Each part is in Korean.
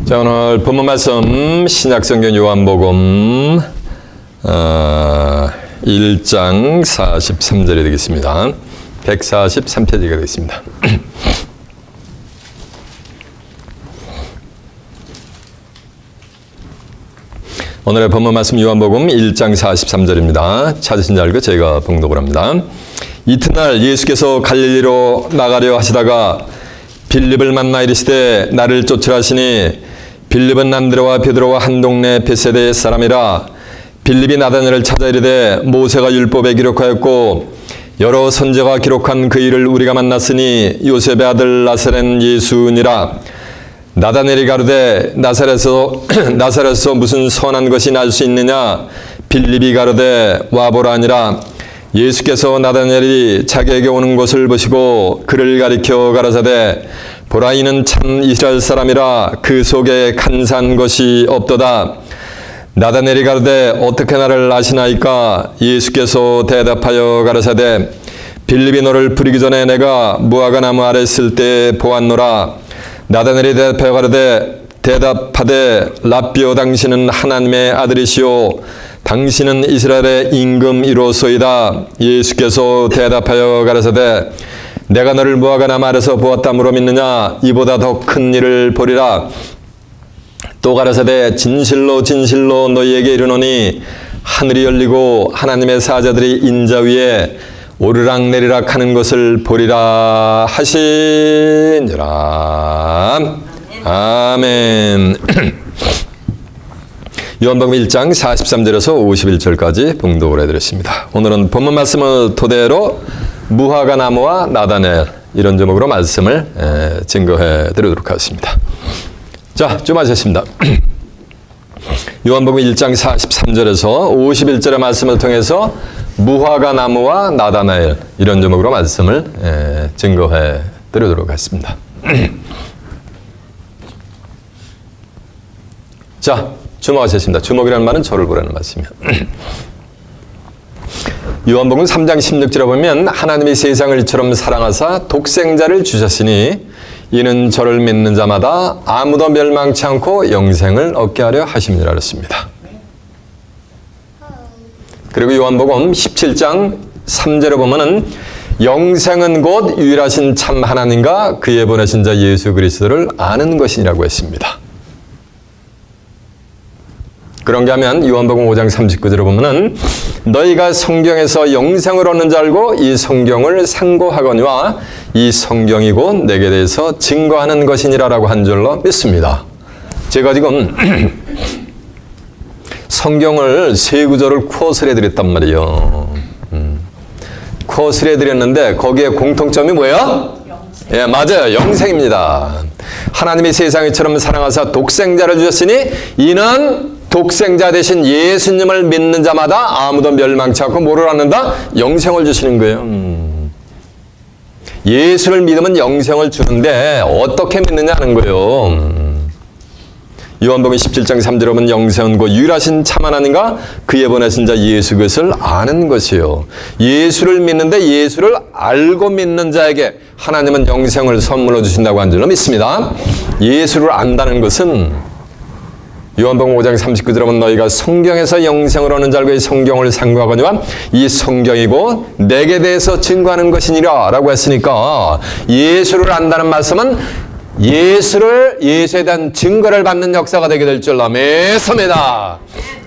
자, 오늘 본문 말씀 신약성경 요한복음 1장 43절이 되겠습니다. 143페이지가 되겠습니다. 오늘의 본문 말씀 요한복음 1장 43절입니다. 찾으신 줄 알고 제가 봉독을 합니다. 이튿날 예수께서 갈릴리로 나가려 하시다가 빌립을 만나 이르시되 나를 쫓으라 하시니 빌립은 안드레와 베드로와 한 동네 벳세대 사람이라. 빌립이 나다나엘을 찾아 이르되 모세가 율법에 기록하였고 여러 선지자가 기록한 그 일을 우리가 만났으니 요셉의 아들 나사렛 예수니라. 나다나엘이 가로되 나사렛에서 무슨 선한 것이 날 수 있느냐. 빌립이 가로되 와보라 하니라. 예수께서 나다나엘이 자기에게 오는 것을 보시고 그를 가리켜 가라사대 보라 이는 참 이스라엘 사람이라 그 속에 간사한 것이 없도다. 나다나엘이 가로되 어떻게 나를 아시나이까. 예수께서 대답하여 가라사대 빌립이 너를 부리기 전에 내가 무화과 나무 아래 있을 때 보았노라. 나다나엘이 대답하되 랍비오 당신은 하나님의 아들이시오 당신은 이스라엘의 임금이로소이다. 예수께서 대답하여 가라사대 내가 너를 무화과 나무 아래서 보았다므로 믿느냐. 이보다 더 큰 일을 보리라. 또 가라사대 진실로 진실로 너희에게 이르노니 하늘이 열리고 하나님의 사자들이 인자 위에 오르락 내리락 하는 것을 보리라 하시니라. 아멘. 요한복음 1장 43절에서 51절까지 봉독을 해드렸습니다. 오늘은 본문 말씀을 토대로 무화과 나무와 나다나엘 이런 제목으로 말씀을 증거해 드리도록 하겠습니다. 자, 좀 하셨습니다. 요한복음 1장 43절에서 51절의 말씀을 통해서 무화과 나무와 나다나엘 이런 제목으로 말씀을 증거해 드리도록 하겠습니다. 자, 주목하셨습니다. 주목이라는 말은 저를 보라는 말씀이에요. 요한복음 3장 16절에 보면 하나님이 세상을 이처럼 사랑하사 독생자를 주셨으니 이는 저를 믿는 자마다 아무도 멸망치 않고 영생을 얻게 하려 하심이라 그랬습니다. 그리고 요한복음 17장 3절에 보면은 영생은 곧 유일하신 참 하나님과 그의 보내신 자 예수 그리스도를 아는 것이라고 했습니다. 그런가 하면 요한복음 5장 39절에 보면은 너희가 성경에서 영생을 얻는 줄 알고 이 성경을 상고하거니와 이 성경이 곧 내게 대해서 증거하는 것이니라라고 한 줄로 믿습니다. 제가 지금 성경을 세 구절을 쿼트를 해드렸단 말이에요. 쿼트를 해드렸는데 거기에 공통점이 뭐예요? 예, 맞아요. 영생입니다. 하나님이 세상이처럼 사랑하사 독생자를 주셨으니 이는 독생자 대신 예수님을 믿는 자마다 아무도 멸망치 않고 뭐를 얻는다? 영생을 주시는 거예요. 예수를 믿으면 영생을 주는데 어떻게 믿느냐는 거예요. 요한복음 17장 3절에 보면 영생은 곧 유일하신 참 하나님과 그의 보내신 자 예수 그것을 아는 것이요. 예수를 믿는데 예수를 알고 믿는 자에게 하나님은 영생을 선물로 주신다고 한 줄로 믿습니다. 예수를 안다는 것은 요한복음 5장 39절에 보면 너희가 성경에서 영생을 얻는 줄 알고 이 성경을 상고하거니와 이 성경이고 내게 대해서 증거하는 것이니라 라고 했으니까 예수를 안다는 말씀은 예수에 대한 증거를 받는 역사가 되게 될 줄로 믿습니다.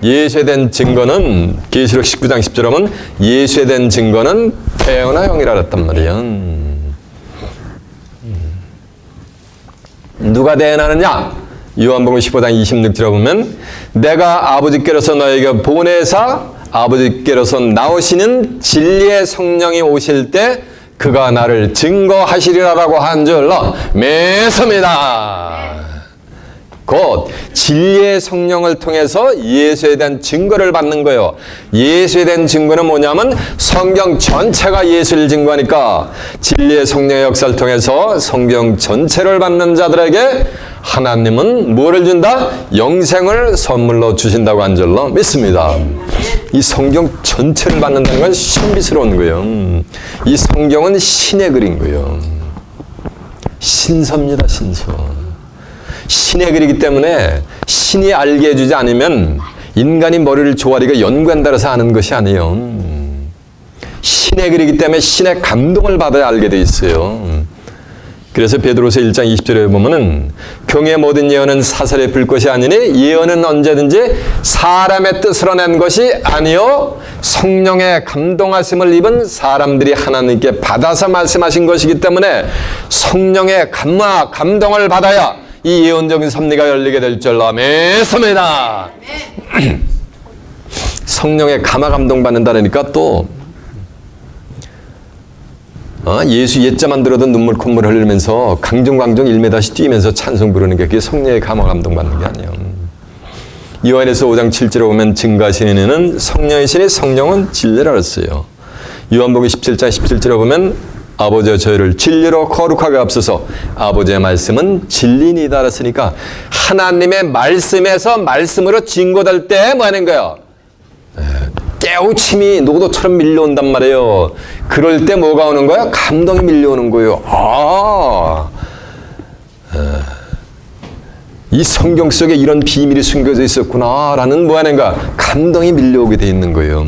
예수에 대한 증거는 계시록 19장 10절에 보면 예수에 대한 증거는 태어나 영이라 그랬단 말이에요. 누가 대언하느냐? 요한복음 15장 26절에 보면 내가 아버지께로서 너에게 보내사 아버지께로서 나오시는 진리의 성령이 오실 때 그가 나를 증거하시리라라고 한 줄로 믿습니다. 곧 진리의 성령을 통해서 예수에 대한 증거를 받는 거예요. 예수에 대한 증거는 뭐냐면 성경 전체가 예수를 증거하니까 진리의 성령의 역사를 통해서 성경 전체를 받는 자들에게 하나님은 뭐를 준다? 영생을 선물로 주신다고 한 줄로 믿습니다. 이 성경 전체를 받는다는 건 신비스러운 거예요. 이 성경은 신의 글인 거예요. 신서입니다. 신서. 신의 글이기 때문에 신이 알게 해주지 않으면 인간이 머리를 조아리가 연구한 따라서 아는 것이 아니에요. 신의 글이기 때문에 신의 감동을 받아야 알게 돼 있어요. 그래서 베드로서 1장 20절에 보면은 경의 모든 예언은 사설에 불 것이 아니니 예언은 언제든지 사람의 뜻으로 낸 것이 아니요 성령의 감동하심을 입은 사람들이 하나님께 받아서 말씀하신 것이기 때문에 성령의 감화 감동을 받아야 이 예언적인 섭리가 열리게 될 줄 믿습니다. 성령의 감화 감동 받는다니까 또 예수 예자만 들어도 눈물 콧물 흘리면서 강중강중 1m씩 뛰면서 찬송 부르는 게 그게 성령의 감화 감동 받는 게 아니에요. 요한에서 5장 7절에 보면 증거하시는 이는 성령이시니 성령은 진리라 그랬어요. 요한복음 17장 17절에 보면 아버지여 저희를 진리로 거룩하게 앞서서 아버지의 말씀은 진리니이다 그랬으니까 하나님의 말씀에서 말씀으로 증거될 때 뭐 하는 거예요? 깨우침이 노도처럼 밀려온단 말이에요. 그럴 때 뭐가 오는 거야? 감동이 밀려오는 거예요. 이 성경 속에 이런 비밀이 숨겨져 있었구나 라는 뭐 하는가? 감동이 밀려오게 돼 있는 거예요.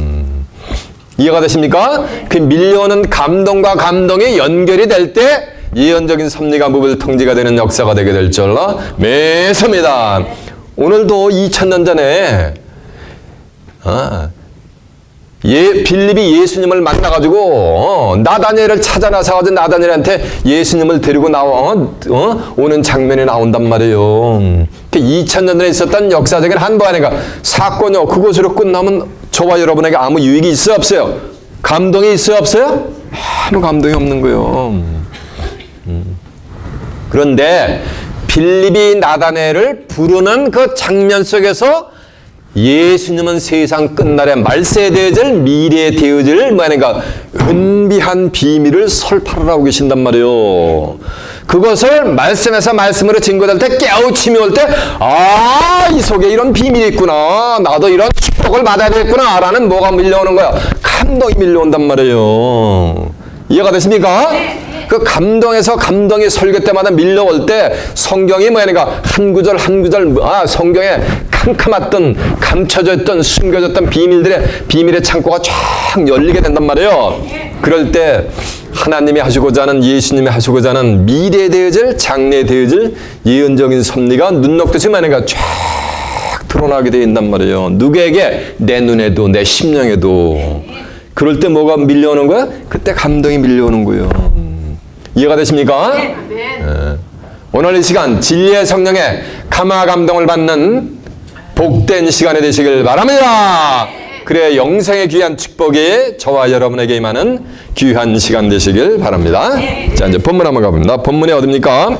이해가 되십니까? 그 밀려오는 감동과 감동이 연결이 될 때 예언적인 섭리가 무불통지가 되는 역사가 되게 될 줄 믿습니다. 오늘도 2000년 전에 빌립이 예수님을 만나가지고 나다니엘을 찾아 나서가지고 나다니엘한테 예수님을 데리고 오는 장면이 나온단 말이에요. 2000년 전에 있었던 역사적인 한 번이니까 사건이요. 그것으로 끝나면 저와 여러분에게 아무 유익이 있어요 없어요? 감동이 있어요 없어요? 아무 감동이 없는 거예요. 그런데 빌립이 나다니엘을 부르는 그 장면 속에서 예수님은 세상 끝날에 말세에 되어질 미래에 되어질 뭐하는가 은비한 비밀을 설파하고 계신단 말이에요. 그것을 말씀에서 말씀으로 증거될 때 깨우침이 올 때 이 속에 이런 비밀이 있구나. 나도 이런 축복을 받아야 되겠구나 라는 뭐가 밀려오는 거야? 감동이 밀려온단 말이에요. 이해가 되십니까? 그 감동에서 감동이 설교 때마다 밀려올 때 성경이 뭐냐니까 한 구절 한 구절 성경에 캄캄했던 감춰져 있던 숨겨졌던 비밀의 창고가 쫙 열리게 된단 말이에요. 그럴 때 하나님이 하시고자 하는 예수님이 하시고자 하는 미래에 되어질 장래에 되어질 예언적인 섭리가 눈 녹듯이 뭐냐니까 쫙 드러나게 되어 있단 말이에요. 누구에게? 내 눈에도 내 심령에도. 그럴 때 뭐가 밀려오는 거야? 그때 감동이 밀려오는 거예요. 이해가 되십니까? 네. 오늘 이 시간 진리의 성령의 감화 감동을 받는 복된 시간이 되시길 바랍니다. 그래 영생의 귀한 축복이 저와 여러분에게 임하는 귀한 시간 되시길 바랍니다. 자 이제 본문 한번 가봅니다. 본문이 어딥니까?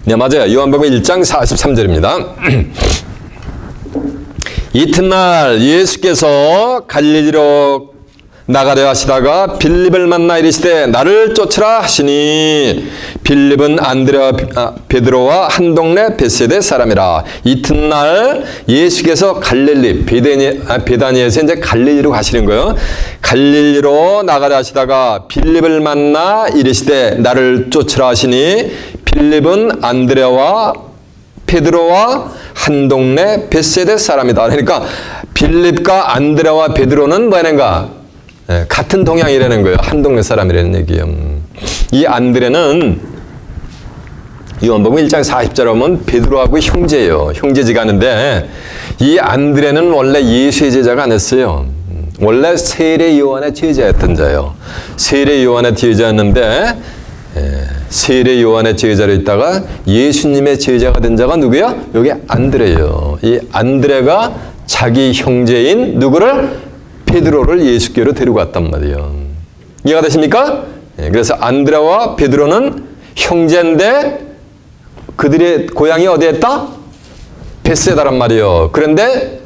네 맞아요. 요한복음 1장 43절입니다. 이튿날 예수께서 갈릴리로 나가려 하시다가 빌립을 만나 이르시되 나를 쫓으라 하시니 빌립은 안드레와 베드로와 한 동네 벳세대 사람이라. 이튿날 예수께서 갈릴리 베다니에서 이제 갈릴리로 가시는 거예요. 갈릴리로 나가려 하시다가 빌립을 만나 이르시되 나를 쫓으라 하시니 빌립은 안드레와 베드로와 한 동네 벳세대 사람이다. 그러니까 빌립과 안드레와 베드로는 뭐냐는가? 같은 동양이라는 거예요. 한 동네 사람이라는 얘기예요. 이 안드레는 요한복음 1장 40절에 보면 베드로하고 형제예요. 형제지간인데 이 안드레는 원래 예수의 제자가 아니었어요. 원래 세례 요한의 제자였던 자예요. 세례 요한의 제자였는데 세례 요한의 제자로 있다가 예수님의 제자가 된 자가 누구야? 여기 안드레예요. 이 안드레가 자기 형제인 누구를? 베드로를 예수께로 데리고 왔단 말이에요. 이해가 되십니까? 그래서 안드레와 베드로는 형제인데 그들의 고향이 어디에 있다? 벳세다란 말이에요. 그런데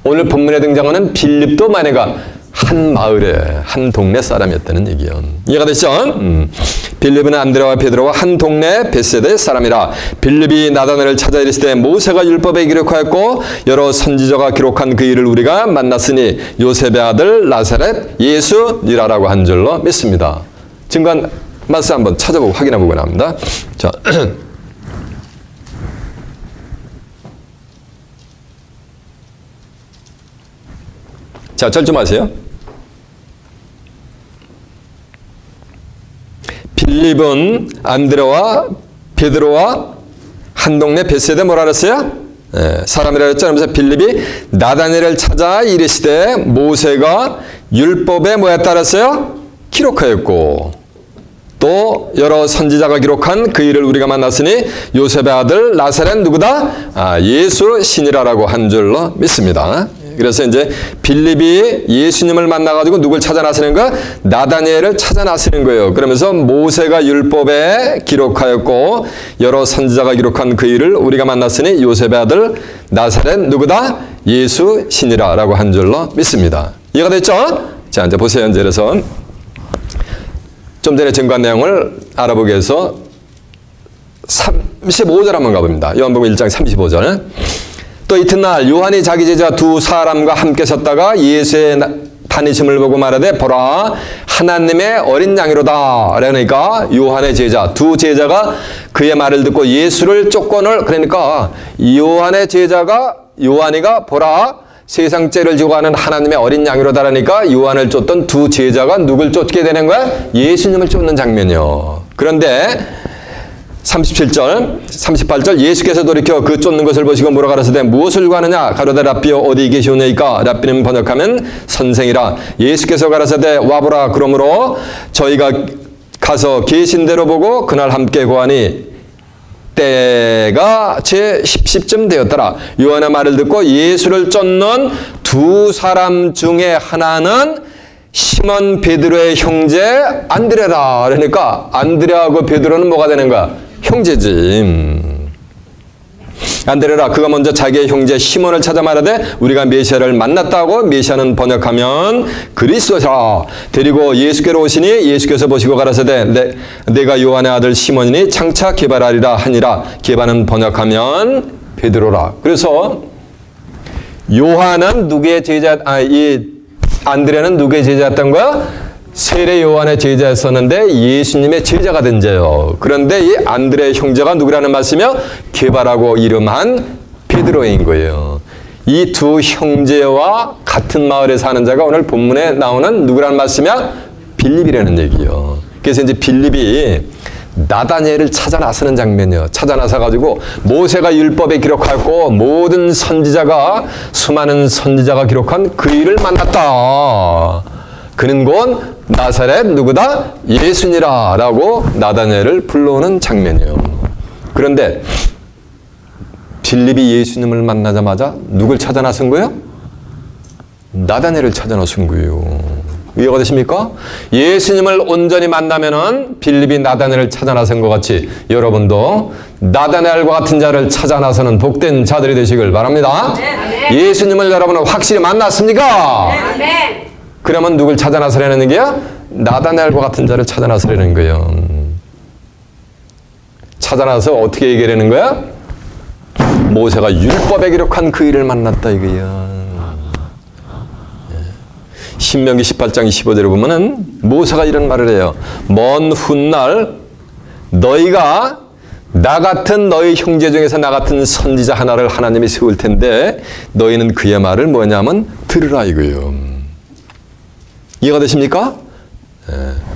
오늘 본문에 등장하는 빌립도 만해가 한 마을에 한 동네 사람이었다는 얘기예요. 이해가 되시죠? 빌립은 안드레와 베드로와 한 동네 벳세대 사람이라. 빌립이 나다나엘을 찾아 이르시되 모세가 율법에 기록하였고 여러 선지자가 기록한 그 일을 우리가 만났으니 요셉의 아들 나사렛 예수니라라고 한 줄로 믿습니다. 증거한 말씀 한번 찾아보고 확인해보고 나옵니다. 자, 자, 절좀하세요. 빌립은 안드레와 베드로와 한 동네 벳세대 뭐라 그랬어요? 사람이라 했잖아요. 그래서 빌립이 나다니엘을 찾아 이르시되 모세가 율법에 뭐에 따랐어요? 기록하였고 또 여러 선지자가 기록한 그 일을 우리가 만났으니 요셉의 아들 나사렛 누구다? 예수 신이라라고 한 줄로 믿습니다. 그래서 이제 빌립이 예수님을 만나가지고 누굴 찾아 나서는 거야? 나다니엘을 찾아 나서는 거예요. 그러면서 모세가 율법에 기록하였고 여러 선지자가 기록한 그 일을 우리가 만났으니 요셉의 아들 나사렛 누구다? 예수 신이라라고 한 줄로 믿습니다. 이해가 됐죠? 자, 이제 보세요. 이제 그래서 좀 전에 증거한 내용을 알아보기 위해서 35절 한번 가봅니다. 요한복음 1장 35절. 또 이튿날 요한이 자기 제자 두 사람과 함께 섰다가 예수의 다니심을 보고 말하되 보라 하나님의 어린 양이로다. 그러니까 요한의 제자 두 제자가 그의 말을 듣고 예수를 쫓거늘 그러니까 요한의 제자가 요한이가 보라 세상 죄를 지고 가는 하나님의 어린 양이로다라니까 요한을 쫓던 두 제자가 누굴 쫓게 되는 거야? 예수님을 쫓는 장면이요. 그런데 37절, 38절 예수께서 돌이켜 그 쫓는 것을 보시고 물어 가라사대 무엇을 구하느냐? 가로되 랍비여 어디 계시오냐이까? 랍비는 번역하면 선생이라. 예수께서 가라사대 와보라. 그러므로 저희가 가서 계신 대로 보고 그날 함께 구하니 때가 제 10시쯤 되었더라. 요한의 말을 듣고 예수를 쫓는 두 사람 중에 하나는 시몬 베드로의 형제 안드레라. 그러니까 안드레하고 베드로는 뭐가 되는 거야? 형제지. 안드레라 그가 먼저 자기의 형제 시몬을 찾아 말하되 우리가 메시아를 만났다고. 메시아는 번역하면 그리스도시라. 데리고 예수께로 오시니 예수께서 보시고 가라사대 내가 요한의 아들 시몬이니 장차 게바라리라 하니라. 게바는 번역하면 베드로라. 그래서 요한은 누구의 제자? 이 안드레는 누구의 제자였던 거야? 세례 요한의 제자였었는데 예수님의 제자가 된 자요. 그런데 이 안드레의 형제가 누구라는 말씀이요? 게바라고 이름한 베드로인 거예요. 이 두 형제와 같은 마을에 사는 자가 오늘 본문에 나오는 누구라는 말씀이야? 빌립이라는 얘기요. 그래서 이제 빌립이 나다니엘을 찾아 나서는 장면이요. 찾아 나서가지고 모세가 율법에 기록하고 모든 선지자가 수많은 선지자가 기록한 그 일을 만났다. 그는 곧 나사렛 누구다? 예수니라 라고 나다니엘을 불러오는 장면이에요. 그런데 빌립이 예수님을 만나자마자 누굴 찾아 나선 거예요? 나다니엘을 찾아 나선 거예요. 이해가 되십니까? 예수님을 온전히 만나면은 빌립이 나다니엘을 찾아 나선 것 같이 여러분도 나다니엘과 같은 자를 찾아 나서는 복된 자들이 되시길 바랍니다. 네. 예수님을 여러분은 확실히 만났습니까? 네. 그러면 누굴 찾아 나서려는 게야? 나다니엘과 같은 자를 찾아 나서려는 거예요. 찾아 나서 어떻게 얘기하려는 거야? 모세가 율법에 기록한 그 일을 만났다 이거야. 신명기 18장 25절에 보면은 모세가 이런 말을 해요. 먼 훗날 너희가 나 같은 너희 형제 중에서 나 같은 선지자 하나를 하나님이 세울 텐데 너희는 그의 말을 뭐냐면 들으라 이거예요. 이해가 되십니까?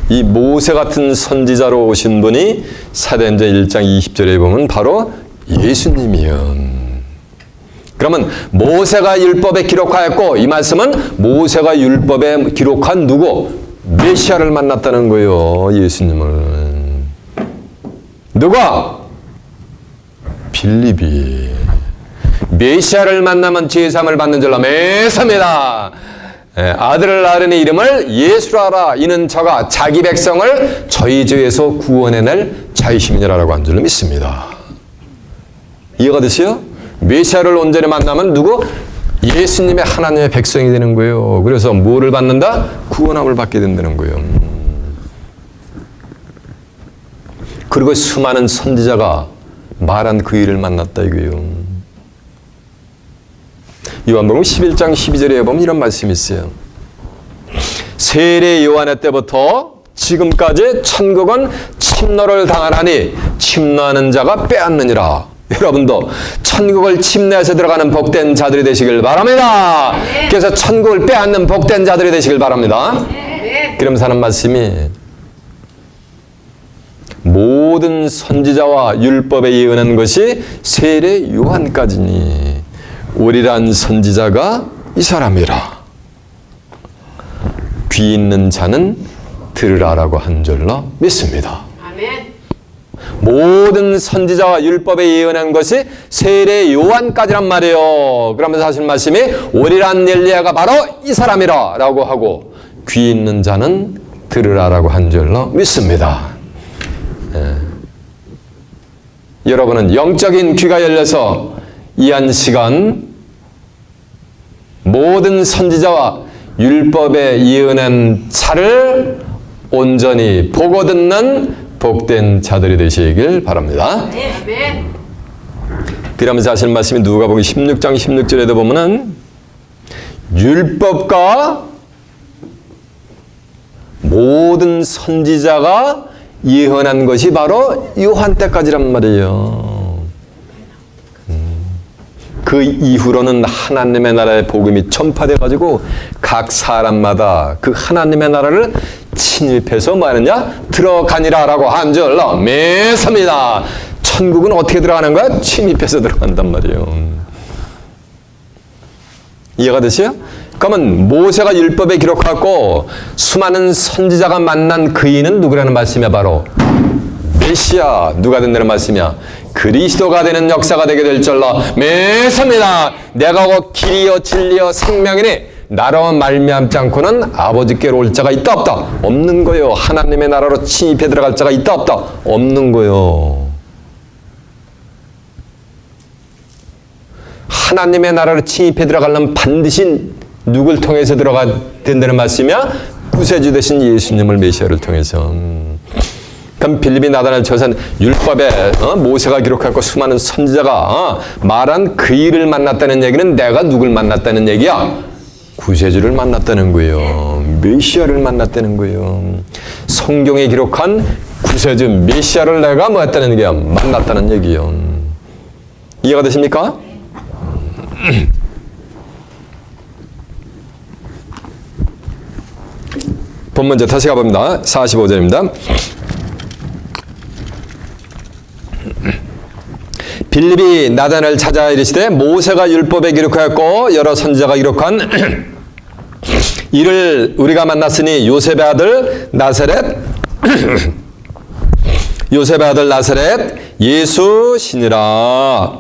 이 모세 같은 선지자로 오신 분이 사도행전 1장 20절에 보면 바로 예수님이요. 그러면 모세가 율법에 기록하였고 이 말씀은 모세가 율법에 기록한 누구? 메시아를 만났다는 거예요. 예수님을. 누가? 빌립이. 메시아를 만나면 제사함을 받는 줄로 메사입니다. 아들을 낳으니 이름을 예수라 하라. 이는 저가 자기 백성을 저희 죄에서 구원해낼 자이심이라고 한 줄로 믿습니다. 이해가 되세요? 메시아를 온전히 만나면 누구? 예수님의 하나님의 백성이 되는 거예요. 그래서 뭐를 받는다? 구원함을 받게 된다는 거예요. 그리고 수많은 선지자가 말한 그 일을 만났다 이거예요. 요한복음 11장 12절에 보면 이런 말씀이 있어요. 세례 요한의 때부터 지금까지 천국은 침노를 당하나니 침노하는 자가 빼앗느니라. 여러분도 천국을 침노해서 들어가는 복된 자들이 되시길 바랍니다. 그래서 천국을 빼앗는 복된 자들이 되시길 바랍니다. 그러면서 하는 말씀이 모든 선지자와 율법에 예언한 것이 세례 요한까지니 오리란 선지자가 이 사람이라. 귀 있는 자는 들으라라고 한 줄로 믿습니다. 아멘. 모든 선지자와 율법에 예언한 것이 세례 요한까지란 말이에요. 그러면서 하신 말씀이 오리란 엘리야가 바로 이 사람이라 라고 하고 귀 있는 자는 들으라라고 한 줄로 믿습니다. 여러분은 영적인 귀가 열려서 이 한 시간 모든 선지자와 율법에 예언한 차를 온전히 보고 듣는 복된 자들이 되시길 바랍니다. 아멘. 그러면서 하시는 말씀이 누가복음 16장 16절에도 보면은 율법과 모든 선지자가 예언한 것이 바로 요한 때까지란 말이에요. 그 이후로는 하나님의 나라의 복음이 전파돼 가지고 각 사람마다 그 하나님의 나라를 침입해서 뭐 하느냐? 들어가니라라고 한 줄로 믿습니다. 천국은 어떻게 들어가는 거야? 침입해서 들어간단 말이에요. 이해가 되세요? 그러면 모세가 율법에 기록하고 수많은 선지자가 만난 그이는 누구라는 말씀이야? 바로 메시아. 누가 된다는 말씀이야? 그리스도가 되는 역사가 되게 될 줄로 믿습니다. 내가 곧 길이요 진리요 생명이니 나로 말미암지 않고는 아버지께로 올 자가 있다 없다? 없는 거요. 하나님의 나라로 침입해 들어갈 자가 있다 없다? 없는 거요. 하나님의 나라로 침입해 들어가려면 반드시 누굴 통해서 들어가야 된다는 말씀이야? 구세주 되신 예수님을 메시아를 통해서. 그럼 빌립이 나다나엘 저산 율법에 모세가 기록하고 수많은 선지자가 말한 그 일을 만났다는 얘기는 내가 누굴 만났다는 얘기야? 구세주를 만났다는 거예요. 메시아를 만났다는 거예요. 성경에 기록한 구세주 메시아를 내가 뭐 했다는 얘기야? 만났다는 얘기예요. 이해가 되십니까? 본문제 다시 가봅니다. 45절입니다. 빌립이 나단을 찾아 이르시되 모세가 율법에 기록하였고 여러 선지자가 기록한 이를 우리가 만났으니 요셉의 아들 나사렛 요셉의 아들 나사렛 예수시니라.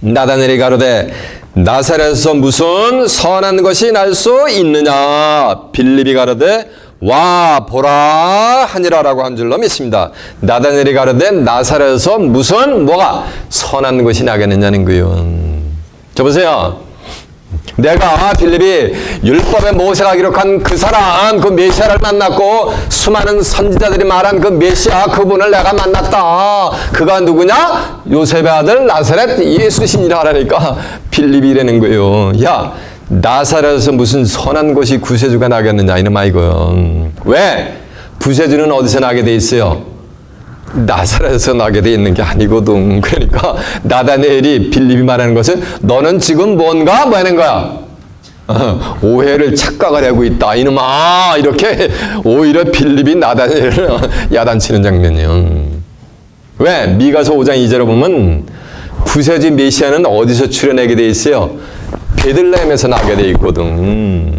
나다넬이 가로되 나사렛에서 무슨 선한 것이 날 수 있느냐? 빌립이 가로되 와 보라 하니라라고 한 줄로 믿습니다. 나다넬이 가로되 나사렛에서 무슨 뭐가 선한 것이 나겠느냐는 거예요. 저 보세요. 내가 빌립이 율법에 모세가 기록한 그 사람 그 메시아를 만났고 수많은 선지자들이 말한 그 메시아 그분을 내가 만났다. 그가 누구냐? 요셉의 아들 나사렛 예수시니라 하라니까 빌립이 이라는 거예요. 야 나사렛에서 무슨 선한 것이 구세주가 나겠느냐 이놈아 이거요. 왜? 구세주는 어디서 나게 돼 있어요? 나사렛에서 나게 돼 있는 게 아니거든. 그러니까 나다넬이 빌립이 말하는 것은 너는 지금 뭔가 뭐 하는 거야? 오해를 착각을 하고 있다 이놈아. 이렇게 오히려 빌립이 나다넬을 야단치는 장면이에요. 왜? 미가서 5장 2절에 보면 구세주 메시아는 어디서 출현하게 돼 있어요? 베들레헴에서 나게 돼 있거든.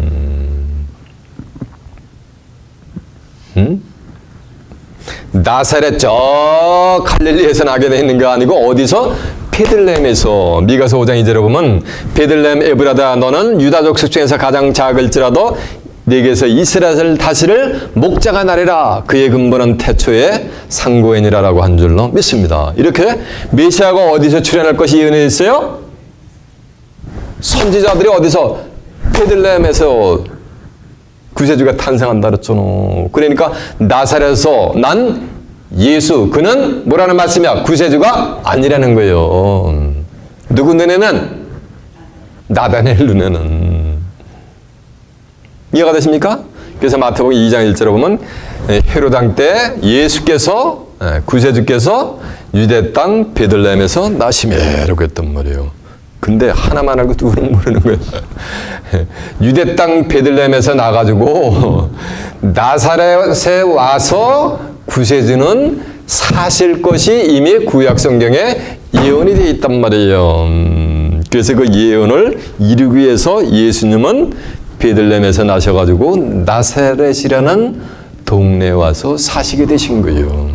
나사렛 저 갈릴리에서 나게 돼 있는 게 아니고 어디서? 베들레헴에서. 미가서 5장 2절에 보면 베들레헴 에브라다 너는 유다족 중에서 가장 작을지라도 네게서 이스라엘 다스릴 목자가 나리라. 그의 근본은 태초에 상고인이라라고 한 줄로 믿습니다. 이렇게 메시아가 어디서 출현할 것이 예언해 있어요? 선지자들이 어디서? 베들레헴에서 구세주가 탄생한다 그랬잖아. 그러니까 나사렛에서 난 예수 그는 뭐라는 말씀이야? 구세주가 아니라는 거예요. 누구 눈에는? 나다넬 눈에는. 이해가 되십니까? 그래서 마태복음 2장 1절에 보면 헤롯 왕 때 예수께서 구세주께서 유대 땅 베들레헴에서 나시매라고 했단 말이에요. 근데 하나만 알고 둘은 모르는 거예요. 유대 땅 베들레헴에서 나가지고 나사렛에 와서 구세주는 사실 것이 이미 구약 성경에 예언이 되어 있단 말이에요. 그래서 그 예언을 이루기 위해서 예수님은 베들레헴에서 나셔가지고 나사렛이라는 동네에 와서 사시게 되신 거예요.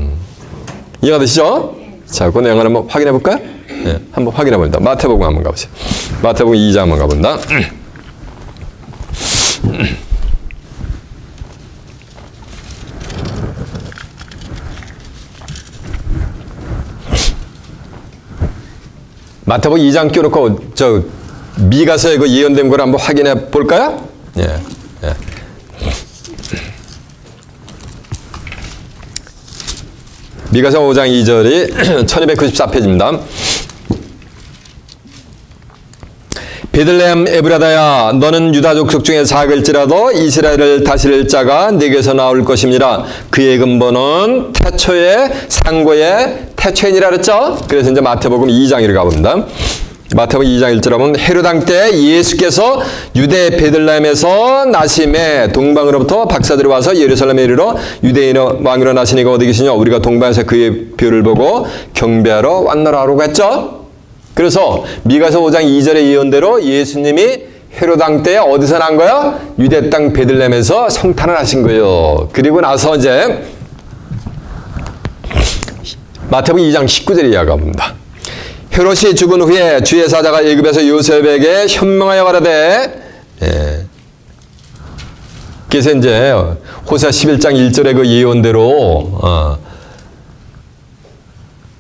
이해가 되시죠? 자, 그 내용을 한번 확인해 볼까요? 네, 한번 확인해 봅니다. 마태복음 한번 가보세요. 마태복음 2장 한번 가본다. 마태복음 2장 껴놓고 저 미가서의 그 예언된 걸 한번 확인해 볼까요? 예. 예. 미가서 5장 2절이 1294페이지입니다. 베들레헴 에브라다야 너는 유다 족속 중에 작을지라도 이스라엘을 다스릴 자가 네게서 나올 것입니다. 그의 근본은 태초의 상고의 태초인이라 그랬죠? 그래서 이제 마태복음 2장으로 가봅니다. 마태복음 2장 1절 하면 헤롯 왕 때 예수께서 유대 베들레헴에서 나심에 동방으로부터 박사들이 와서 예루살렘에 이르러 유대인 왕으로 나시니가 어디 계시냐 우리가 동방에서 그의 별을 보고 경배하러 왔노라라고 했죠. 그래서 미가서 5장 2절의 예언대로 예수님이 헤롯 왕 때 어디서 난 거예요? 유대 땅 베들레헴에서 성탄을 하신 거예요. 그리고 나서 이제 마태복음 2장 19절에 이야기합니다. 헤롯이 죽은 후에 주의 사자가 애굽에서 요셉에게 현명하여 가라되 그래서 이제 호세아 11장 1절의 그 예언대로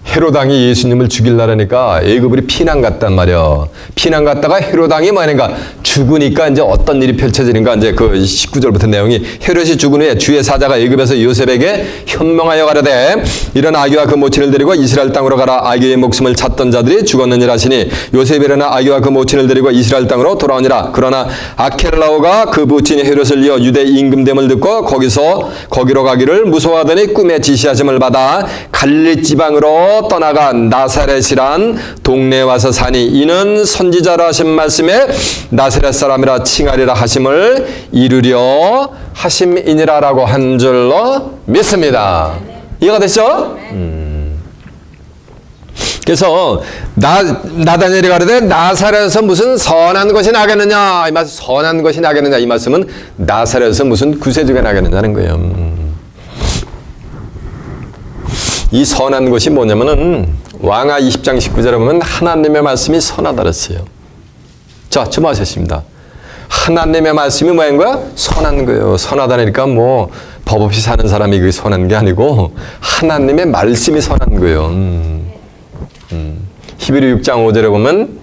헤롯 왕이 예수님을 죽일라니까 애굽으로 피난 갔단 말이야. 피난 갔다가 헤롯 왕이 뭐하는가 죽으니까 이제 어떤 일이 펼쳐지는가 이제 그 19절부터 내용이 헤롯이 죽은 후에 주의 사자가 애굽에서 요셉에게 현명하여 가라되 이런 아기와 그 모친을 데리고 이스라엘 땅으로 가라. 아기의 목숨을 찾던 자들이 죽었느니라 하시니 요셉이 일어나 아기와 그 모친을 데리고 이스라엘 땅으로 돌아오니라. 그러나 아켈라오가 그 부친이 헤롯을 이어 유대 임금됨을 듣고 거기로 가기를 무서워하더니 꿈에 지시하심을 받아 갈릴리 지방으로 떠나간 나사렛이란 동네에 와서 사니 이는 선지자라 하신 말씀에 나사렛 사람이라 칭하리라 하심을 이루려 하심이니라라고 한 줄로 믿습니다. 이해가 됐죠? 그래서 나다니엘이 가로되 나사렛에서 무슨 선한 것이 나겠느냐 이 말씀 선한 것이 나겠느냐 이 말씀은 나사렛에서 무슨 구세주가 나겠느냐는 거예요. 이 선한 것이 뭐냐면은 왕하 20장 19절에 보면 하나님의 말씀이 선하다 그랬어요. 자, 주목하셨습니다. 하나님의 말씀이 뭐인 거야? 선한 거예요. 선하다니까 뭐 법 없이 사는 사람이 그게 선한 게 아니고 하나님의 말씀이 선한 거예요. 히브리 6장 5절에 보면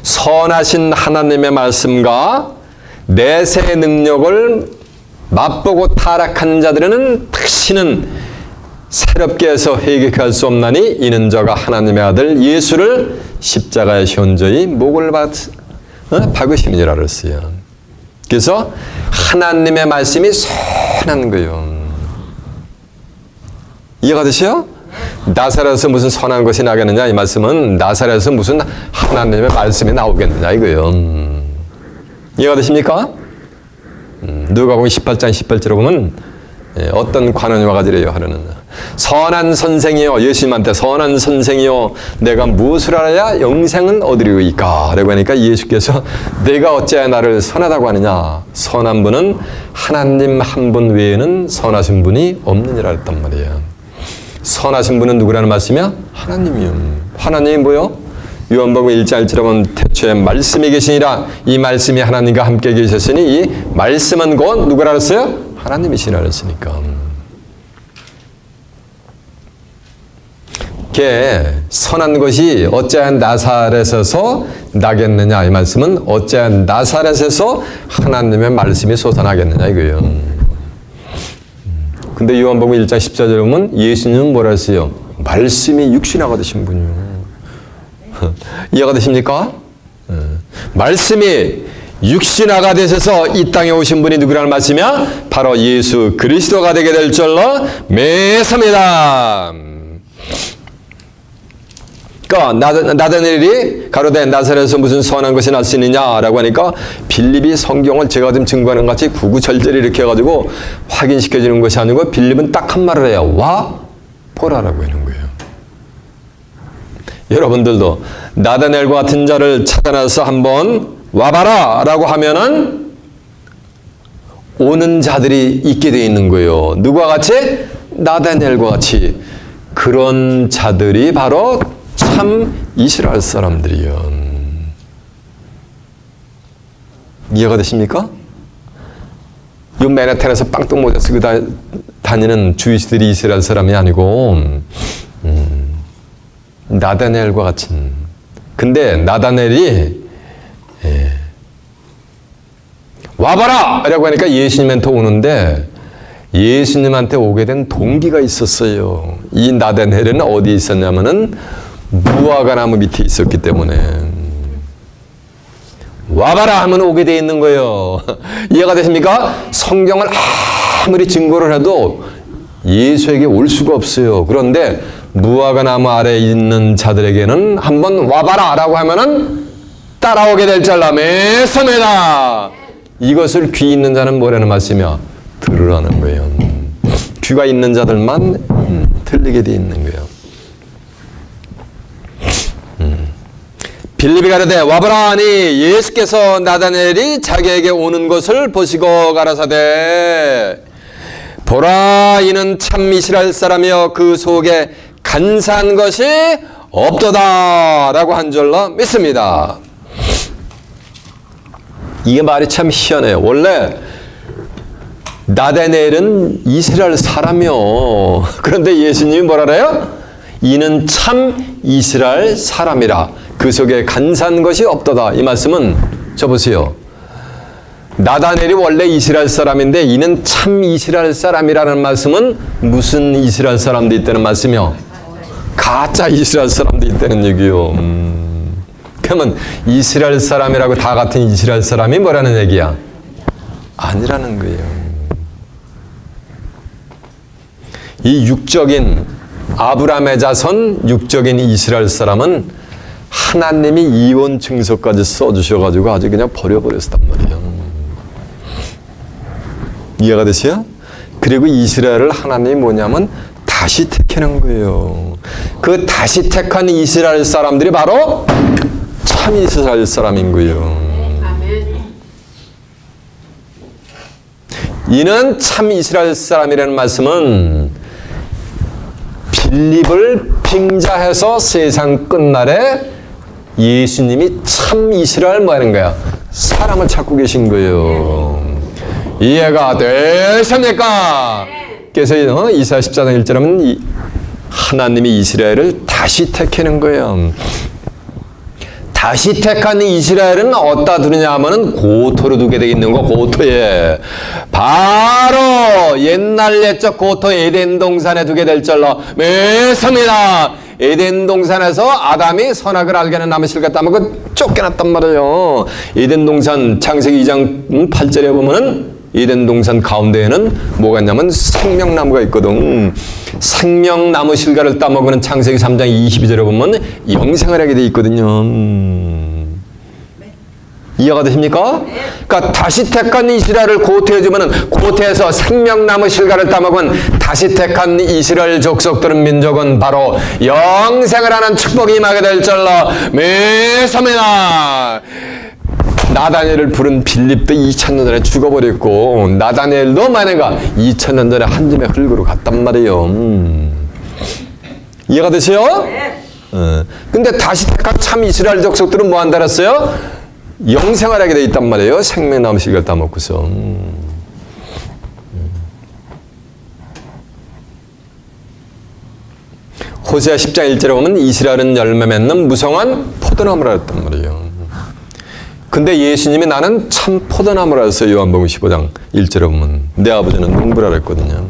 선하신 하나님의 말씀과 내세의 능력을 맛보고 타락한 자들은 다시는 새롭게 해서 회개할 수 없나니 이는 저가 하나님의 아들 예수를 십자가의 현저히 목을 박으심이니라 그랬어요. 그래서 하나님의 말씀이 선한 거예요. 이해가 되시죠? 나사렛에서 무슨 선한 것이 나겠느냐 이 말씀은 나사렛에서 무슨 하나님의 말씀이 나오겠느냐 이거예요. 이해가 되십니까? 누가복음 18장 18절에 보면 어떤 관원이 와가지고 하려는 선한 선생이요 예수님한테 선한 선생이요 내가 무엇을 알아야 영생은 얻으리이까 라고 하니까 예수께서 내가 어찌하여 나를 선하다고 하느냐 선한 분은 하나님 한 분 외에는 선하신 분이 없느니라 했단 말이에요. 선하신 분은 누구라는 말씀이야? 하나님이요. 하나님이 뭐요? 요한복음 1장 1절에 보면 태초에 말씀이 계시니라 이 말씀이 하나님과 함께 계셨으니 이 말씀은 곧 누구라 그랬어요? 하나님이시라 그랬으니까. 선한 것이 어찌하여 나사렛에서 나겠느냐 이 말씀은 어찌하여 나사렛에서 하나님의 말씀이 솟아나겠느냐 이거예요. 근데 요한복음 1장 14절에 보면 예수님은 뭐라 했어요? 말씀이 육신화가 되신 분이요. 이해가 되십니까? 말씀이 육신화가 되셔서 이 땅에 오신 분이 누구라는 말씀이야? 바로 예수 그리스도가 되게 될 줄로 믿습니다. 그러니까 나다나엘이 가로되 나사렛에서 무슨 선한 것이 날 수 있느냐라고 하니까 빌립이 성경을 제가 지금 증거하는 것 같이 구구절절히 이렇게 해가지고 확인시켜주는 것이 아니고 빌립은 딱 한 말을 해요. 와 보라라고 하는 거예요. 여러분들도 나다나엘과 같은 자를 찾아내서 한번 와봐라 라고 하면은 오는 자들이 있게 되어 있는 거예요. 누구와 같이? 나다나엘과 같이. 그런 자들이 바로 참 이스라엘 사람들이요. 이해가 되십니까? 이 맨하탄에서 빵떡 모자 쓰고 다니는 주이스들이 이스라엘 사람이 아니고 나다나엘과 같은. 근데 나다나엘이 와봐라! 라고 하니까 예수님한테 오는데 예수님한테 오게 된 동기가 있었어요. 이 나다나엘은 어디에 있었냐면은 무화과 나무 밑에 있었기 때문에 와봐라 하면 오게 돼 있는 거예요. 이해가 되십니까? 성경을 아무리 증거를 해도 예수에게 올 수가 없어요. 그런데 무화과 나무 아래에 있는 자들에게는 한번 와봐라 라고 하면은 따라오게 될 줄로 믿습니다. 이것을 귀 있는 자는 뭐라는 말씀이야? 들으라는 거예요. 귀가 있는 자들만 들리게 돼 있는 거예요. 빌립이 가로되 와보라 하니 예수께서 나다나엘이 자기에게 오는 것을 보시고 가라사대 보라 이는 참 이스라엘 사람이여 그 속에 간사한 것이 없도다 라고 한 줄로 믿습니다. 이게 말이 참 희한해요. 원래 나다나엘은 이스라엘 사람이요. 그런데 예수님이 뭐라 그래요? 이는 참 이스라엘 사람이라. 그 속에 간사한 것이 없도다. 이 말씀은 저 보세요. 나다나엘이 원래 이스라엘 사람인데 이는 참 이스라엘 사람이라는 말씀은 무슨 이스라엘 사람도 있다는 말씀이요? 가짜 이스라엘 사람도 있다는 얘기요. 그러면 이스라엘 사람이라고 다 같은 이스라엘 사람이 뭐라는 얘기야? 아니라는 거예요. 이 육적인 아브라함의 자손 육적인 이스라엘 사람은 하나님이 이혼 증서까지 써주셔가지고 아주 그냥 버려버렸단 말이에요. 이해가 되세요? 그리고 이스라엘을 하나님이 뭐냐면 다시 택하는 거예요. 그 다시 택한 이스라엘 사람들이 바로 참 이스라엘 사람인 거예요. 이는 참 이스라엘 사람이라는 말씀은 빌립을 빙자해서 세상 끝날에 예수님이 참 이스라엘 뭐 하는 거야? 사람을 찾고 계신 거예요. 이해가 되십니까? 그래서 이사야 14장 1절 하면 하나님이 이스라엘을 다시 택하는 거예요. 다시 택한 이스라엘은 어디다 두느냐 하면은 고토로 두게 되어 있는 거. 고토에 바로 옛날 옛적 고토 에덴 동산에 두게 될 줄로 믿습니다. 에덴 동산에서 아담이 선악을 알게 하는 나무 실과 따먹고 쫓겨났단 말이에요. 에덴 동산 창세기 2장 8절에 보면은 에덴 동산 가운데에는 뭐가 있냐면 생명나무가 있거든. 생명나무 실과를 따먹으면 창세기 3장 22절에 보면 영생을 하게 돼 있거든요. 이해가 되십니까? 그러니까 다시 택한 이스라엘을 고토해주면 고토에서 생명나무 실과를 따먹으면 다시 택한 이스라엘 족속들은 민족은 바로 영생을 하는 축복이 임하게 될 줄로 믿습니다. 나다니엘을 부른 빌립도 2000년 전에 죽어버렸고 나다니엘도 만약에 2000년 전에 한 줌의 흙으로 갔단 말이에요. 이해가 되세요? 근데 다시 택한 참 이스라엘 족속들은 뭐 한다 그랬어요? 영생을 하게 돼 있단 말이에요. 생명나무 실과를 따먹고서. 호세아 10장 1절에 보면 이스라엘은 열매 맺는 무성한 포도나무라 했단 말이에요. 근데 예수님이 나는 참 포도나무라 했어요. 요한복음 15장 1절에 보면 내 아버지는 농부라 그랬거든요.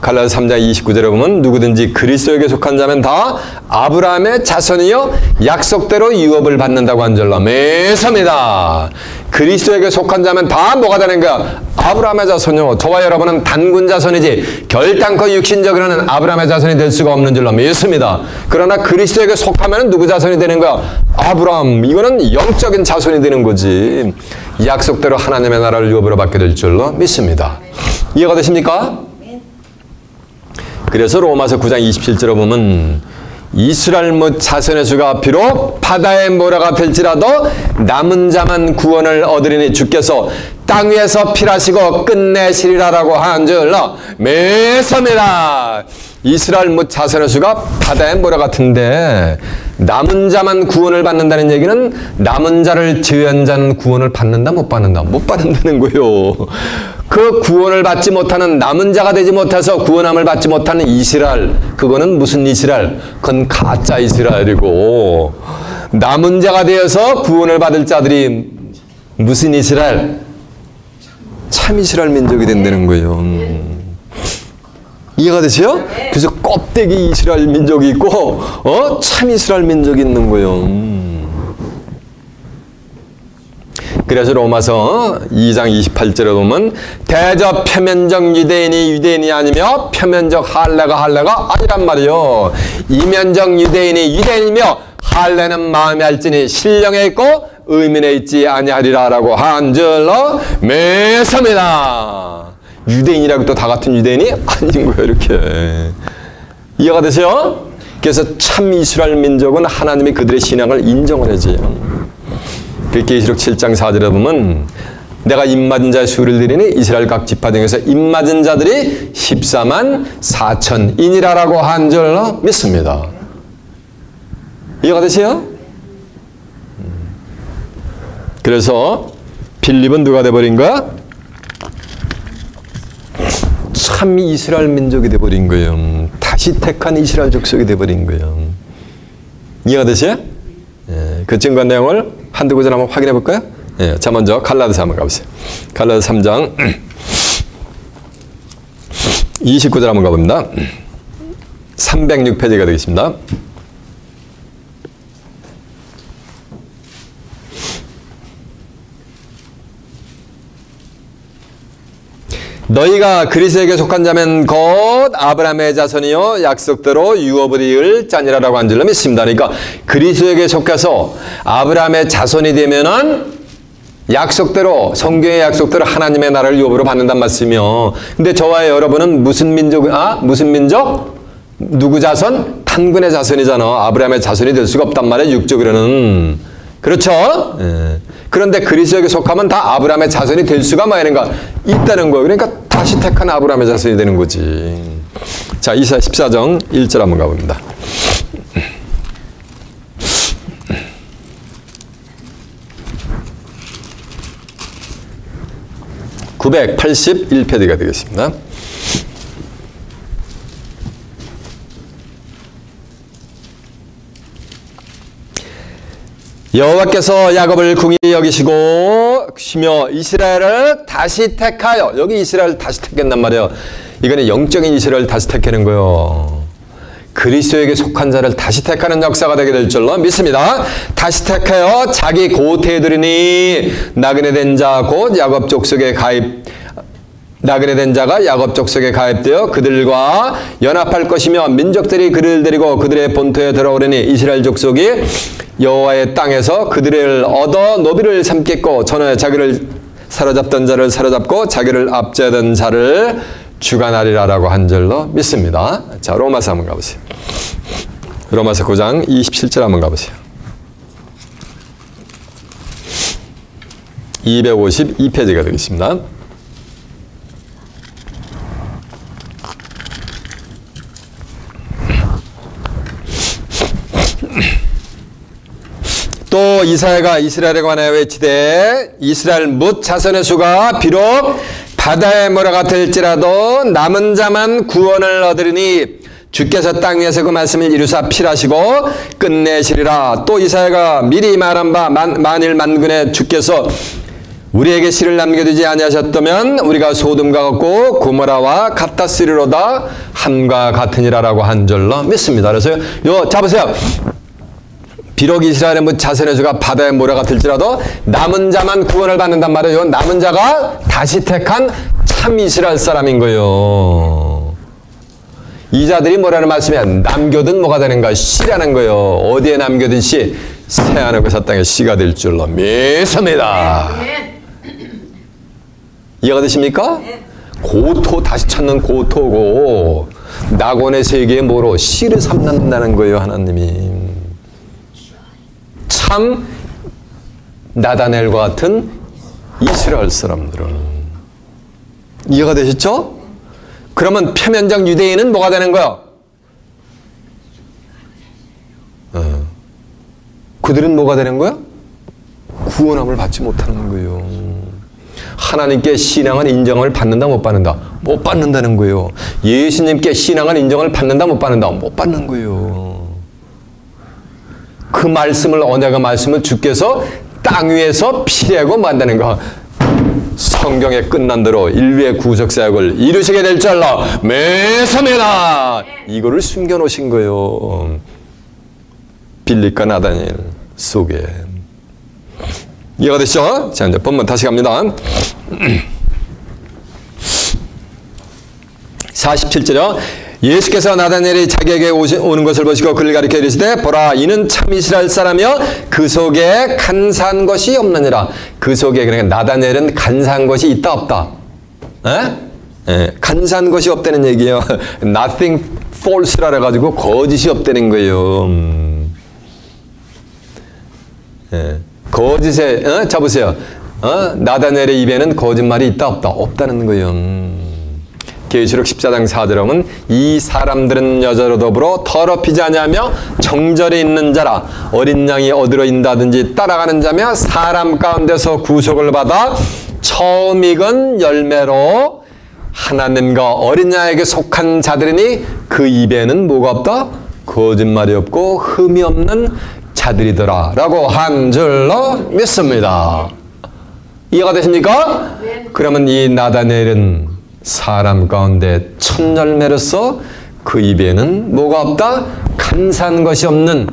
갈라디아서 3장 29절에 보면 누구든지 그리스도에게 속한 자면 다 아브라함의 자손이요 약속대로 유업을 받는다고 한 줄로 매섭니다. 그리스도에게 속한 자면 다 뭐가 되는 거야? 아브라함의 자손이요. 저와 여러분은 단군 자손이지 결단코 육신적으로는 아브라함의 자손이 될 수가 없는 줄로 믿습니다. 그러나 그리스도에게 속하면 누구 자손이 되는 거야? 아브라함. 이거는 영적인 자손이 되는 거지. 약속대로 하나님의 나라를 유업으로 받게 될 줄로 믿습니다. 이해가 되십니까? 그래서 로마서 9장 27절에 보면 이스라엘 못 자손의 수가 비록 바다의 모래가 될지라도 남은 자만 구원을 얻으리니 주께서 땅 위에서 필하시고 끝내시리라라고 한 줄로 매섭니다. 이스라엘 못 자손의 수가 바다의 모래 같은데 남은 자만 구원을 받는다는 얘기는 남은 자를 제외한 자는 구원을 받는다 못 받는다? 못 받는다는 거예요. 그 구원을 받지 못하는 남은 자가 되지 못해서 구원함을 받지 못하는 이스라엘, 그거는 무슨 이스라엘? 그건 가짜 이스라엘이고 남은 자가 되어서 구원을 받을 자들이 무슨 이스라엘? 참 이스라엘 민족이 된다는 거예요. 이해가 되세요? 그래서 껍데기 이스라엘 민족이 있고 참 이스라엘 민족이 있는 거예요. 그래서 로마서 2장 28절에 보면 대저 표면적 유대인이 아니며 표면적 할례가 아니란 말이요. 이면적 유대인이며 할례는 마음에 할지니 신령에 있고 의민에 있지 아니하리라라고 한 줄로 매섭니다. 유대인이라고 또 다 같은 유대인이 아닌 거예요. 이렇게 이해가 되세요? 그래서 참 이스라엘 민족은 하나님이 그들의 신앙을 인정을 해줘요. 계시록 7장 4절에 보면 내가 입맞은 자의 수를 드리니 이스라엘 각 지파 중에서 입맞은 자들이 14만 4천인이라라고 한 줄로 믿습니다. 이해가 되세요? 그래서 빌립은 누가 돼버린 거야? 참 이스라엘 민족이 돼버린 거예요. 다시 택한 이스라엘 족속이 돼버린 거예요. 이해가 되세요? 그 증거 내용을 한두 구절 한번 확인해 볼까요? 자, 먼저 갈라디아서 한번 가보세요. 갈라디아서 3장 29절 한번 가봅니다. 306페이지가 되겠습니다. 너희가 그리스도에게 속한 자면 곧 아브라함의 자손이요 약속대로 유업을 이을 자니라라고 한 줄로 믿습니다. 그러니까 그리스도에게 속해서 아브라함의 자손이 되면은 약속대로 성경의 약속대로 하나님의 나라를 유업으로 받는단 말씀이요. 근데 저와 여러분은 무슨 민족? 무슨 민족? 누구 자손? 단군의 자손이잖아. 아브라함의 자손이 될 수가 없단 말이에요. 육적으로는. 그렇죠? 그런데 그리스도에게 속하면 다 아브라함의 자손이 될 수가 있는가? 있다는 거예요. 그러니까 다시 택한 아브라함의 자손이 되는 거지. 자, 이사야 14장 1절 한번 가봅니다. (981페이지가) 되겠습니다. 여호와께서 야곱을 궁히 여기시고 시며 이스라엘을 다시 택하여, 여기 이스라엘을 다시 택했단 말이에요. 이거는 영적인 이스라엘을 다시 택하는 거예요. 그리스도에게 속한 자를 다시 택하는 역사가 되게 될 줄로 믿습니다. 다시 택하여 자기 고태에 두리니 나그네 된 자 곧 야곱 족속에 나그네 된 자가 야곱 족속에 가입되어 그들과 연합할 것이며 민족들이 그를 데리고 그들의 본토에 들어오려니 이스라엘 족속이 여호와의 땅에서 그들을 얻어 노비를 삼겠고 전에 자기를 사로잡던 자를 사로잡고 자기를 압제하던 자를 주관하리라라고 한 줄로 믿습니다. 자, 로마서 한번 가보세요. 로마서 9장 27절 한번 가보세요. 252페이지가 되겠습니다. 또 이사야가 이스라엘에 관하여 외치되 이스라엘 뭇 자손의 수가 비록 바다의 모래가 될지라도 남은 자만 구원을 얻으리니 주께서 땅 위에서 그 말씀을 이루사 필하시고 끝내시리라. 또 이사야가 미리 말한 바 만일 만군의 주께서 우리에게 씨를 남겨두지 아니하셨다면 우리가 소돔과 같고 고모라와 같았으리로다 함과 같으니라라고 한 줄로 믿습니다. 그래서 요 잡으세요. 비록 이스라엘의 뭐 자손의 수가 바다의 모래가 들지라도 남은 자만 구원을 받는단 말이에요. 남은 자가 다시 택한 참 이스라엘 사람인 거예요. 이 자들이 뭐라는 말씀이야? 남겨둔 뭐가 되는가? 씨라는 거예요. 어디에 남겨둔 씨? 새하늘 그 땅에 씨가 될 줄로 믿습니다. 이해가 되십니까? 고토 다시 찾는 고토고 낙원의 세계에 뭐로? 씨를 삼는다는 거예요. 하나님이. 참 나다넬과 같은 이스라엘 사람들은. 이해가 되셨죠? 그러면 표면적 유대인은 뭐가 되는 거야? 그들은 뭐가 되는 거야? 구원함을 받지 못하는 거예요. 하나님께 신앙은 인정을 받는다 못 받는다? 못 받는다는 거예요. 예수님께 신앙은 인정을 받는다 못 받는다? 못 받는 거예요. 그 말씀을 언약의 말씀을 주께서 땅 위에서 피하고 만드는 거. 성경에 끝난 대로 인류의 구속 사역을 이루시게 될 줄로 믿습니다. 이거를 숨겨놓으신 거예요. 빌립과 나다니엘 속에. 이해가 되시죠? 자, 이제 본문 다시 갑니다. 47절이요. 예수께서 나다니엘이 자기에게 오는 것을 보시고 그를 가리켜 이르시되 보라 이는 참 이스라엘 사람이여 그 속에 간사한 것이 없느니라. 그 속에 그러니까 나다니엘은 간사한 것이 있다 없다? 간사한 것이 없다는 얘기예요. Nothing false라 해가지고 거짓이 없다는 거예요. 거짓에 잡으세요. 나다니엘의 입에는 거짓말이 있다 없다? 없다는 거예요. 계시록 14장 4절에 보면 이 사람들은 여자로 더불어 더럽히지 아니하며 정절에 있는 자라 어린 양이 어디로 인다든지 따라가는 자며 사람 가운데서 구속을 받아 처음 익은 열매로 하나님과 어린 양에게 속한 자들이니 그 입에는 뭐가 없다? 거짓말이 없고 흠이 없는 자들이더라 라고 한 줄로 믿습니다. 이해가 되십니까? 그러면 이 나다니엘은 사람 가운데 첫 열매로서 그 입에는 뭐가 없다? 간사한 것이 없는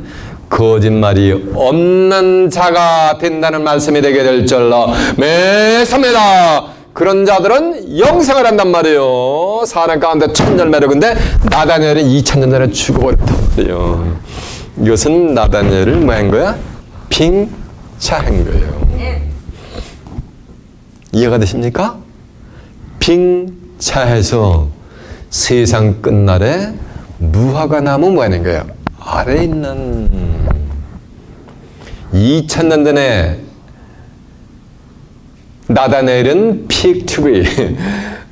거짓말이 없는 자가 된다는 말씀이 되게 될 줄로 믿습니다. 그런 자들은 영생을 한단 말이에요. 사람 가운데 첫 열매로. 근데 나다니엘은 2000년 전에 죽어버렸단 말이에요. 이것은 나다니엘을 뭐 한 거야? 빙자한 거예요. 이해가 되십니까? 빙자해서 세상 끝날에 무화과 나무 뭐 하는 거예요? 아래에 있는 2000년 전에 나다니엘은 픽트리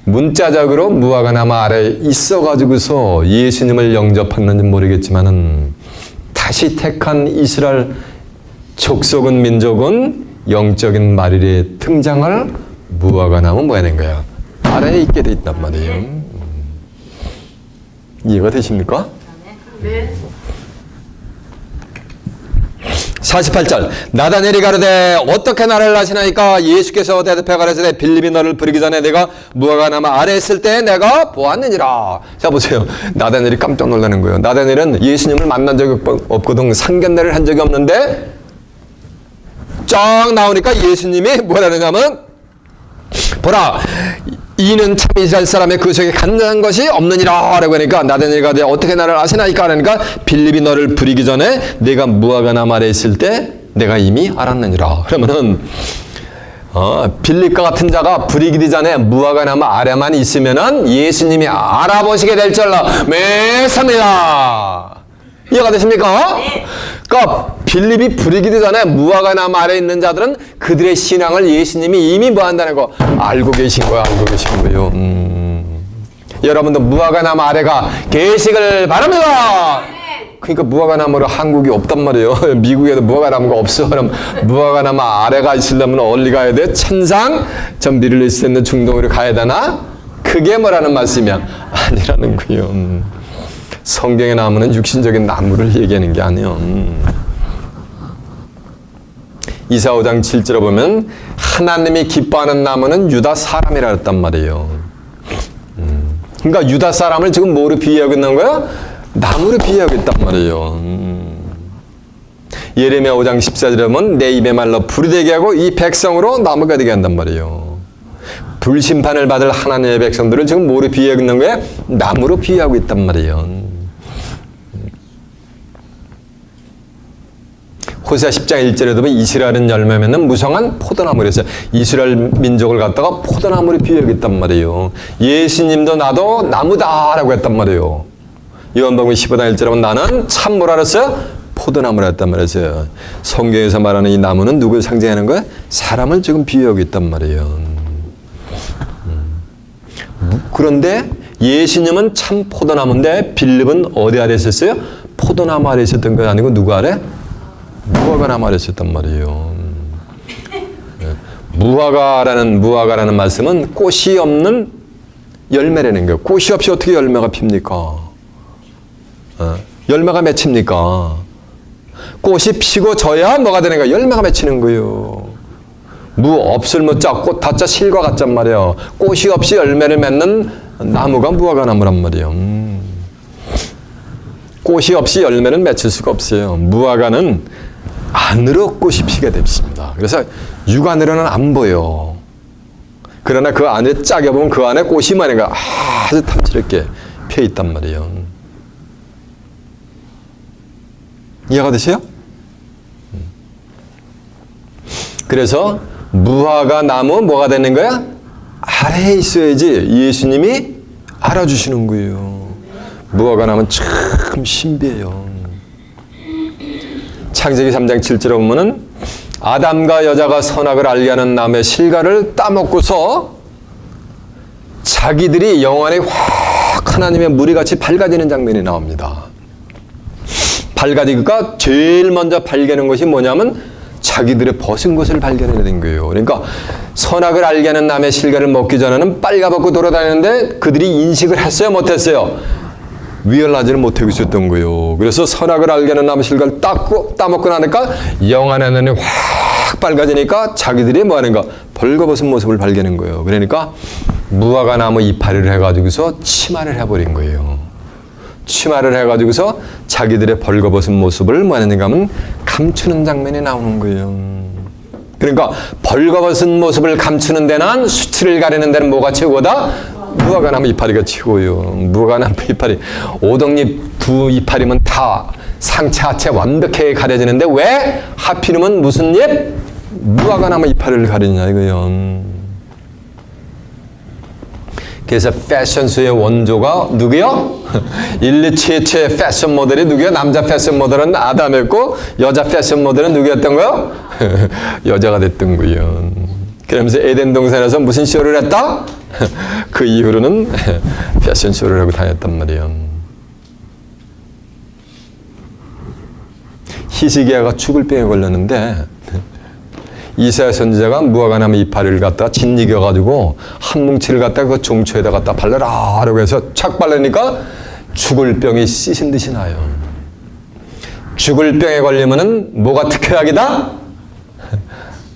문자적으로 무화과 나무 아래에 있어가지고서 예수님을 영접했는지 모르겠지만은 다시 택한 이스라엘 족속은 민족은 영적인 마리의 등장을 무화과 나무 뭐 하는 거야? 아래에 있게 돼 있단 말이에요. 이해가 되십니까? 네. 48절 나다니엘이 가로되 어떻게 나를 아시나이까? 예수께서 대답해 가라사대 빌립이 너를 부르기 전에 내가 무화과 나무 아래에 있을 때 내가 보았느니라. 자 보세요. 나다니엘이 깜짝 놀라는 거예요. 나다니엘은 예수님을 만난 적이 없거든. 상견례를 한 적이 없는데 쫙 나오니까 예수님이 뭐라느냐면 보라 이는 참 이스라엘 사람의 그 속에 간사한 것이 없느니라 라고 하니까 나다니엘이 가되 어떻게 나를 아시나이까? 하니까 빌립이 너를 부리기 전에 내가 무화과 나무 아래에 있을 때 내가 이미 알았느니라. 그러면은 빌립과 같은 자가 부리기 전에 무화과 나무 아래만 있으면은 예수님이 알아보시게 될 줄로 믿습니다. 이해가 되십니까? 네. 그러니까 빌립이 부리기도 전에 무화과 나무 아래에 있는 자들은 그들의 신앙을 예수님이 이미 뭐 한다는 거 알고 계신 거야. 알고 계신 거예요. 여러분도 무화과 나무 아래가 계시길 바랍니다. 그러니까 무화과 나무로 한국이 없단 말이에요. 미국에도 무화과 나무가 없어. 그럼 무화과 나무 아래가 있으려면 어디 가야 돼? 천상? 전 미들리스트에 있는 중동으로 가야 되나? 그게 뭐라는 말씀이야? 아니라는 거예요. 성경의 나무는 육신적인 나무를 얘기하는 게 아니에요. 이사야 5장 7절에 보면 하나님이 기뻐하는 나무는 유다 사람이라 했단 말이에요. 그러니까 유다 사람을 지금 뭐로 비유하고 있는 거야? 나무로 비유하고 있단 말이에요. 예레미야 5장 14절에 보면 내 입에 말로 불이 되게 하고 이 백성으로 나무가 되게 한단 말이에요. 불심판을 받을 하나님의 백성들을 지금 뭐로 비유하고 있는 거야? 나무로 비유하고 있단 말이에요. 호세아 10장 1절에도 보면 이스라엘은 열매 맺는 무성한 포도나무래서 이스라엘 민족을 갖다가 포도나무로 비유하고 있단 말이에요. 예수님도 나도 나무다라고 했단 말이에요. 요한복음 15장 1절에 보면 나는 참 뭐라 그랬어요? 포도나무라 했단 말이에요. 성경에서 말하는 이 나무는 누구를 상징하는 거예요? 사람을 지금 비유하고 있단 말이에요. 그런데 예수님은 참 포도나무인데 빌립은 어디 아래 있었어요? 포도나무 아래 있었던 거 아니고 누구 아래? 무화과나무 아래 있었단 말이에요. 무화과라는 말씀은 꽃이 없는 열매라는 거예요. 꽃이 없이 어떻게 열매가 핍니까? 열매가 맺힙니까? 꽃이 피고 져야 뭐가 되는 거야? 열매가 맺히는 거예요. 무 없을 무자 꽃 다자 실과 같단 말이에요. 꽃이 없이 열매를 맺는 나무가 무화과나무란 말이에요. 꽃이 없이 열매를 맺힐 수가 없어요. 무화과는 안으로 꽃이 피게 됩니다. 그래서 육안으로는 안 보여. 그러나 그 안에 짜게 보면 그 안에 꽃이 많이가 아주 탐스럽게 펴 있단 말이에요. 이해가 되세요? 그래서 무화과 나무 뭐가 되는 거야? 아래에 있어야지 예수님이 알아주시는 거예요. 무화과 나무는 참 신비해요. 창세기 3장 7절에 보면은 아담과 여자가 선악을 알게 하는 나무의 실과를 따먹고서 자기들이 영안에 확 하나님의 무리같이 밝아지는 장면이 나옵니다. 밝아지니까 제일 먼저 발견한 것이 뭐냐면 자기들의 벗은 것을 발견해야 된 거예요. 그러니까 선악을 알게 하는 나무의 실과를 먹기 전에는 빨가벗고 돌아다니는데 그들이 인식을 했어요? 못했어요? 위얼하지를 못하고 있었던 거예요. 그래서 선악을 알게 하는 나무 실과를 따먹고 나니까 영안의 눈이 확 밝아지니까 자기들이 뭐 하는가? 벌거벗은 모습을 발견한 거예요. 그러니까 무화과 나무 이파리를 해가지고서 치마를 해버린 거예요. 치마를 해가지고서 자기들의 벌거벗은 모습을 뭐 하는가 하면 감추는 장면이 나오는 거예요. 그러니까 벌거벗은 모습을 감추는 데는 수치를 가리는 데는 뭐가 최고다? 무화과나무 이파리가 최고예요. 무화과나무 이파리. 오동잎 두 이파리면 다 상체 하체 완벽하게 가려지는데 왜 하필이면 무슨 잎? 무화과나무 이파리를 가리냐 이거예요. 그래서 패션쇼의 원조가 누구요? 인류 최초의 패션 모델이 누구요? 남자 패션 모델은 아담이었고 여자 패션 모델은 누구였던 거요? 여자가 됐던 거예요. 그러면서 에덴 동산에서 무슨 쇼를 했다? 그 이후로는 패션쇼를 하고 다녔단 말이에요. 히스기야가 죽을 병에 걸렸는데 이사야 선지자가 무화과나무 이파리를 갖다가 짓이겨가지고 한 뭉치를 갖다가 그 종초에다 갖다 발라라 하라고 해서 착 바르니까 죽을 병이 씻은 듯이 나요. 죽을 병에 걸리면은 뭐가 특효약이다?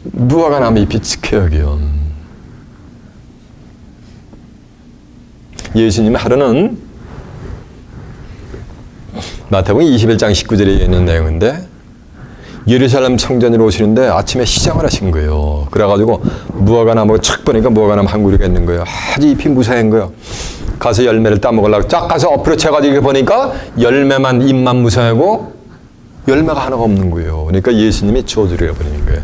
무화과나무 잎이 특효약이요. 예수님 하루는 마태복음 21장 19절에 있는 내용인데 예루살렘 성전으로 오시는데 아침에 시장을 하신 거예요. 그래가지고 무화과나무가 착 보니까 무화과나무 한 그루가 있는 거예요. 아주 잎이 무사한 거예요. 가서 열매를 따먹으려고 쫙 가서 엎으려 채가지고 보니까 열매만 잎만 무사하고 열매가 하나가 없는 거예요. 그러니까 예수님이 저주를 해버리는 거예요.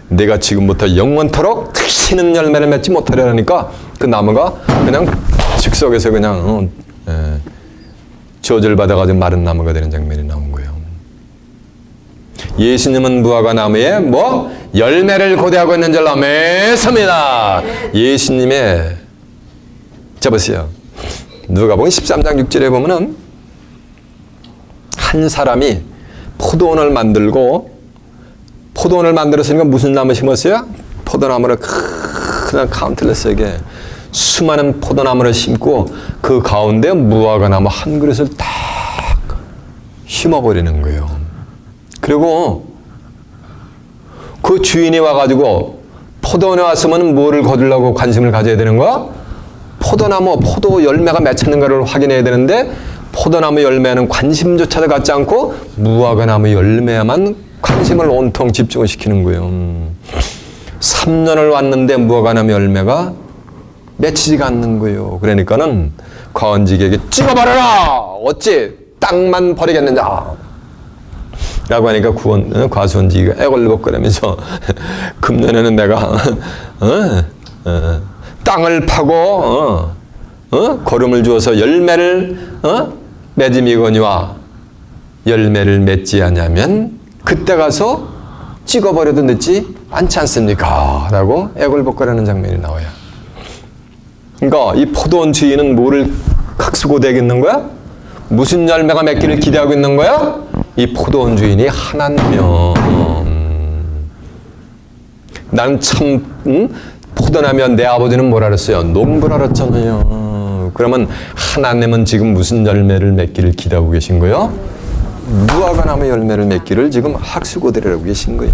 내가 지금부터 영원토록 다시는 열매를 맺지 못하려니까 그 나무가 그냥 즉석에서 그냥 저주를 받아가지고 마른 나무가 되는 장면이 나온 거예요. 예수님은 무화과 나무에 뭐? 열매를 고대하고 있는 줄로 믿습니다. 예수님의 자 보세요. 누가복음 13장 6절에 보면은 한 사람이 포도원을 만들었으니까 무슨 나무 심었어요? 포도나무를 그냥 카운틀레스하게 수많은 포도나무를 심고 그 가운데 무화과 나무 한 그릇을 딱 심어버리는 거예요. 그리고 그 주인이 와가지고 포도원에 왔으면 뭐를 거두려고 관심을 가져야 되는 거야? 포도나무, 포도 열매가 맺혔는가를 확인해야 되는데 포도나무 열매는 관심조차도 갖지 않고 무화과나무 열매만 관심을 온통 집중을 시키는 거예요. 3년을 왔는데 무화과나무 열매가 맺히지가 않는 거예요. 그러니까는 과원직에게 찍어버려라! 어찌 땅만 버리겠느냐? 라고 하니까 과수원지기가 애걸복걸하면서 금년에는 내가 땅을 파고 거름을 주어서 열매를 맺음이거니와 열매를 맺지 않으면 그때 가서 찍어버려도 늦지 않지 않습니까? 라고 애걸복걸하는 장면이 나와요. 그러니까 이 포도원 주인은 뭐를 각수고대하고 있는 거야? 무슨 열매가 맺기를 기대하고 있는 거야? 이 포도원 주인이 하나님이요. 나는 참 포도나면 내 아버지는 뭐라 그랬어요? 농부라 그랬잖아요. 그러면 하나님은 지금 무슨 열매를 맺기를 기대하고 계신 거예요? 무화과나무 열매를 맺기를 지금 학수고대라고 계신 거예요.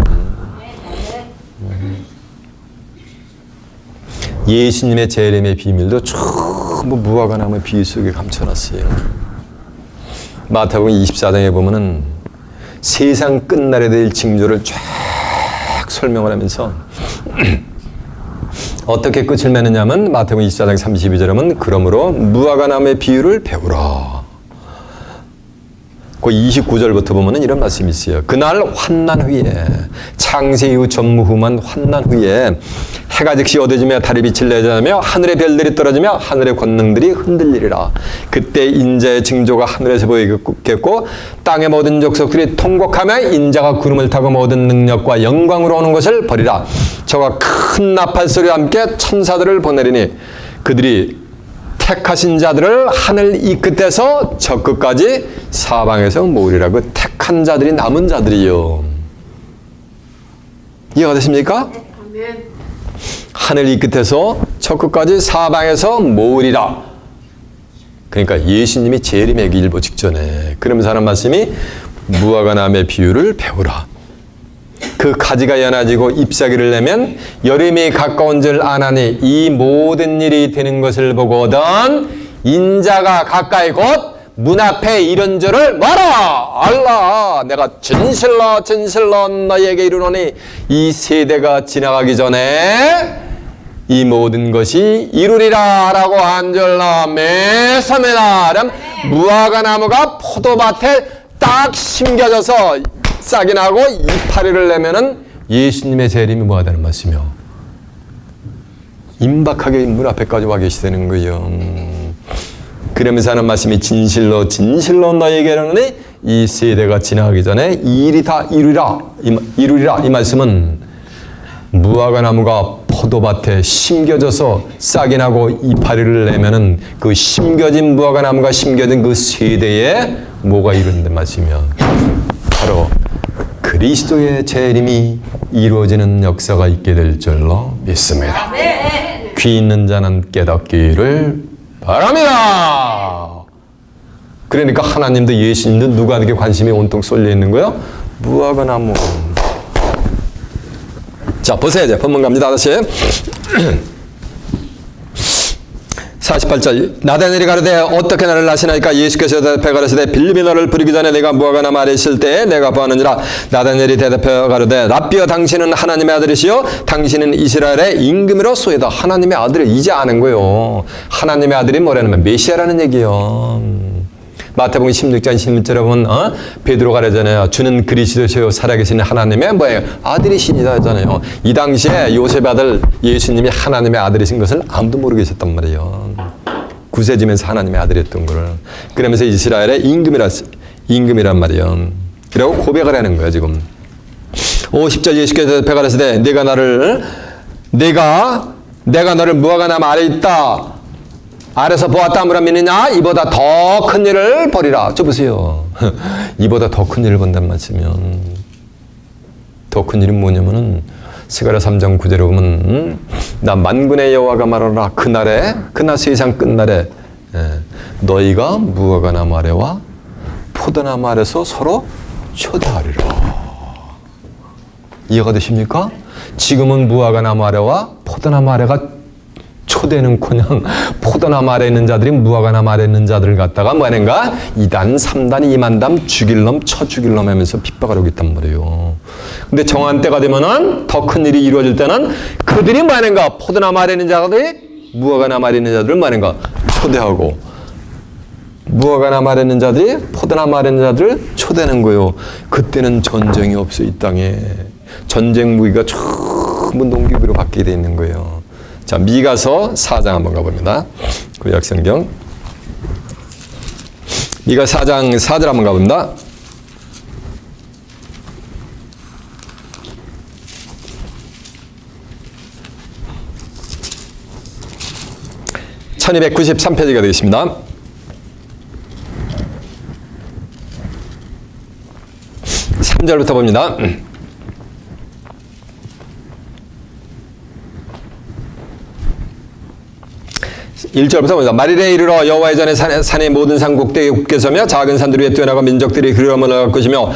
예수님의 재림의 비밀도 전부 무화과나무 비유 속에 감춰놨어요. 마태복음 24장에 보면은 세상 끝날에 대해 징조를 쫙 설명을 하면서 어떻게 끝을 맺느냐면 마태복음 24장 32절에 보면 그러므로 무화과나무의 비유를 배우라. 그 29절부터 보면은 이런 말씀이 있어요. 그날 환난 후에 창세 이후 전무후무한 환난 후에 해가 즉시 어두워지며 달이 빛을 내자며 하늘의 별들이 떨어지며 하늘의 권능들이 흔들리리라. 그때 인자의 징조가 하늘에서 보이겠고 땅의 모든 족속들이 통곡하며 인자가 구름을 타고 모든 능력과 영광으로 오는 것을 보리라. 저가 큰 나팔 소리와 함께 천사들을 보내리니 그들이 택하신 자들을 하늘 이 끝에서 저 끝까지 사방에서 모으리라. 그 택한 자들이 남은 자들이요. 이해가 되십니까? 네. 하늘 이 끝에서 저 끝까지 사방에서 모으리라. 그러니까 예수님이 재림의 일보 직전에 그러면서 하는 말씀이 무화과나무의 비유를 배우라. 그 가지가 연해지고 잎사귀를 내면 여름이 가까운 줄 아나니 이 모든 일이 되는 것을 보거든 인자가 가까이 곧 문 앞에 이른 줄을 말아 알라. 내가 진실로 진실로 너희에게 이르노니 이 세대가 지나가기 전에 이 모든 것이 이루리라 라고 한 줄로 매서매나. 무화과나무가 포도밭에 딱 심겨져서 싹이 나고 이파리를 내면은 예수님의 재림이 뭐하다는 말씀이요? 임박하게 문 앞에까지 와 계시다는 거예요. 그러면서 하는 말씀이 진실로 진실로 너희에게 이르노니 이 세대가 지나가기 전에 이 일이 다 이루리라. 이 말씀은 무화과나무가 포도밭에 심겨져서 싹이 나고 이파리를 내면은 그 심겨진 무화과나무가 심겨진 그 세대에 뭐가 이룬다는 말씀이요? 바로 그리스도의 재림이 이루어지는 역사가 있게 될 줄로 믿습니다. 귀 있는 자는 깨닫기를 바랍니다. 그러니까 하나님도 예수님도 누구한테 관심이 온통 쏠려 있는 거예요? 무화과나무. 자, 보세요. 이제 본문 갑니다. 다시. 48절 나다나엘이 가로되 어떻게 나를 아시나이까. 예수께서 대답해 가로되 빌립이 너를 부르기 전에 내가 무화과나무 아래 있을 때에 내가 보았느니라. 나다나엘이 대답해 가로되 랍비여 당신은 하나님의 아들이시요 당신은 이스라엘의 임금이로소이다. 하나님의 아들을 이제 아는 거예요. 하나님의 아들이 뭐라냐면 메시아라는 얘기예요. 마태복음 16장 16절에 보면 베드로가 그러잖아요. 주는 그리스도시요 살아계신 하나님의 뭐예요? 아들이시니다 하잖아요. 이 당시에 요셉의 아들 예수님이 하나님의 아들이신 것을 아무도 모르고 계셨단 말이에요. 구세지면서 하나님의 아들이었던 거를. 그러면서 이스라엘의 임금이란 말이에요. 그리고 고백을 하는 거예요 지금. 50절 예수께서 대답해 가로되 내가 너를 무화과나무 아래 있다 아래서 보았다 하므로 믿느냐? 이보다 더 큰 일을 보리라. 저 보세요. 이보다 더 큰 일을 본단 말씀이면 더 큰 일이 뭐냐면은 스가랴 3장 9절에 보면 나 만군의 여호와가 말하노라. 그날 세상 끝날에 너희가 무화과나무 아래와 포도나무 아래서 서로 초대하리라. 이해가 되십니까? 지금은 무화과나무 아래와 포도나무 아래가 초대는커녕 포도나무 아래에 있는 자들이 무화과나무 아래에 있는 자들을 갖다가 뭐하는가? 2단, 3단, 2만담 죽일 놈, 쳐 죽일 놈 하면서 핍박을 하고 있단 말이에요. 근데 정한 때가 되면은 더 큰 일이 이루어질 때는 그들이 뭐하는가? 포도나무 아래에 있는 자들이 무화과나무 아래에 있는 자들을 뭐하는가? 초대하고 무화과나무 아래에 있는 자들이 포도나무 아래에 있는 자들을 초대하는 거예요. 그때는 전쟁이 없어 이 땅에. 전쟁 무기가 전부 농기구로 바뀌게 돼 있는 거예요. 자, 미가서 4장 한번 가봅니다. 구약성경. 미가 4장 4절 한번 가봅니다. (1293페이지가) 되겠습니다. 3절부터 봅니다. 1절부터 봅니다. 말일에 이르러 여호와의 전에 산의 모든 산 꼭대기에 굳게 서며 작은 산들 위에 뛰어나가 민족들이 그리로 올라갈 것이며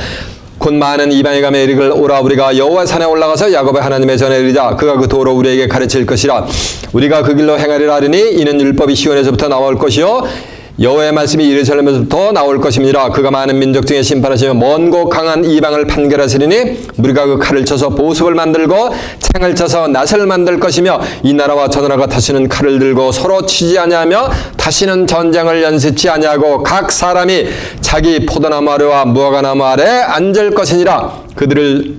곧 많은 이방에 가며 이르길 오라 우리가 여호와 산에 올라가서 야곱의 하나님의 전에 이르자 그가 그 도로 우리에게 가르칠 것이라 우리가 그 길로 행하리라 하리니 이는 율법이 시온에서부터 나올 것이요 여호와의 말씀이 예루살렘에서부터 나올 것입니다. 그가 많은 민족 중에 심판하시며 먼고 강한 이방을 판결하시리니 우리가 그 칼을 쳐서 보습을 만들고 창을 쳐서 낫을 만들 것이며 이 나라와 저 나라가 다시는 칼을 들고 서로 치지 아니하며 다시는 전쟁을 연습치 아니하고 각 사람이 자기 포도나무 아래와 무화과나무 아래 앉을 것이니라. 그들을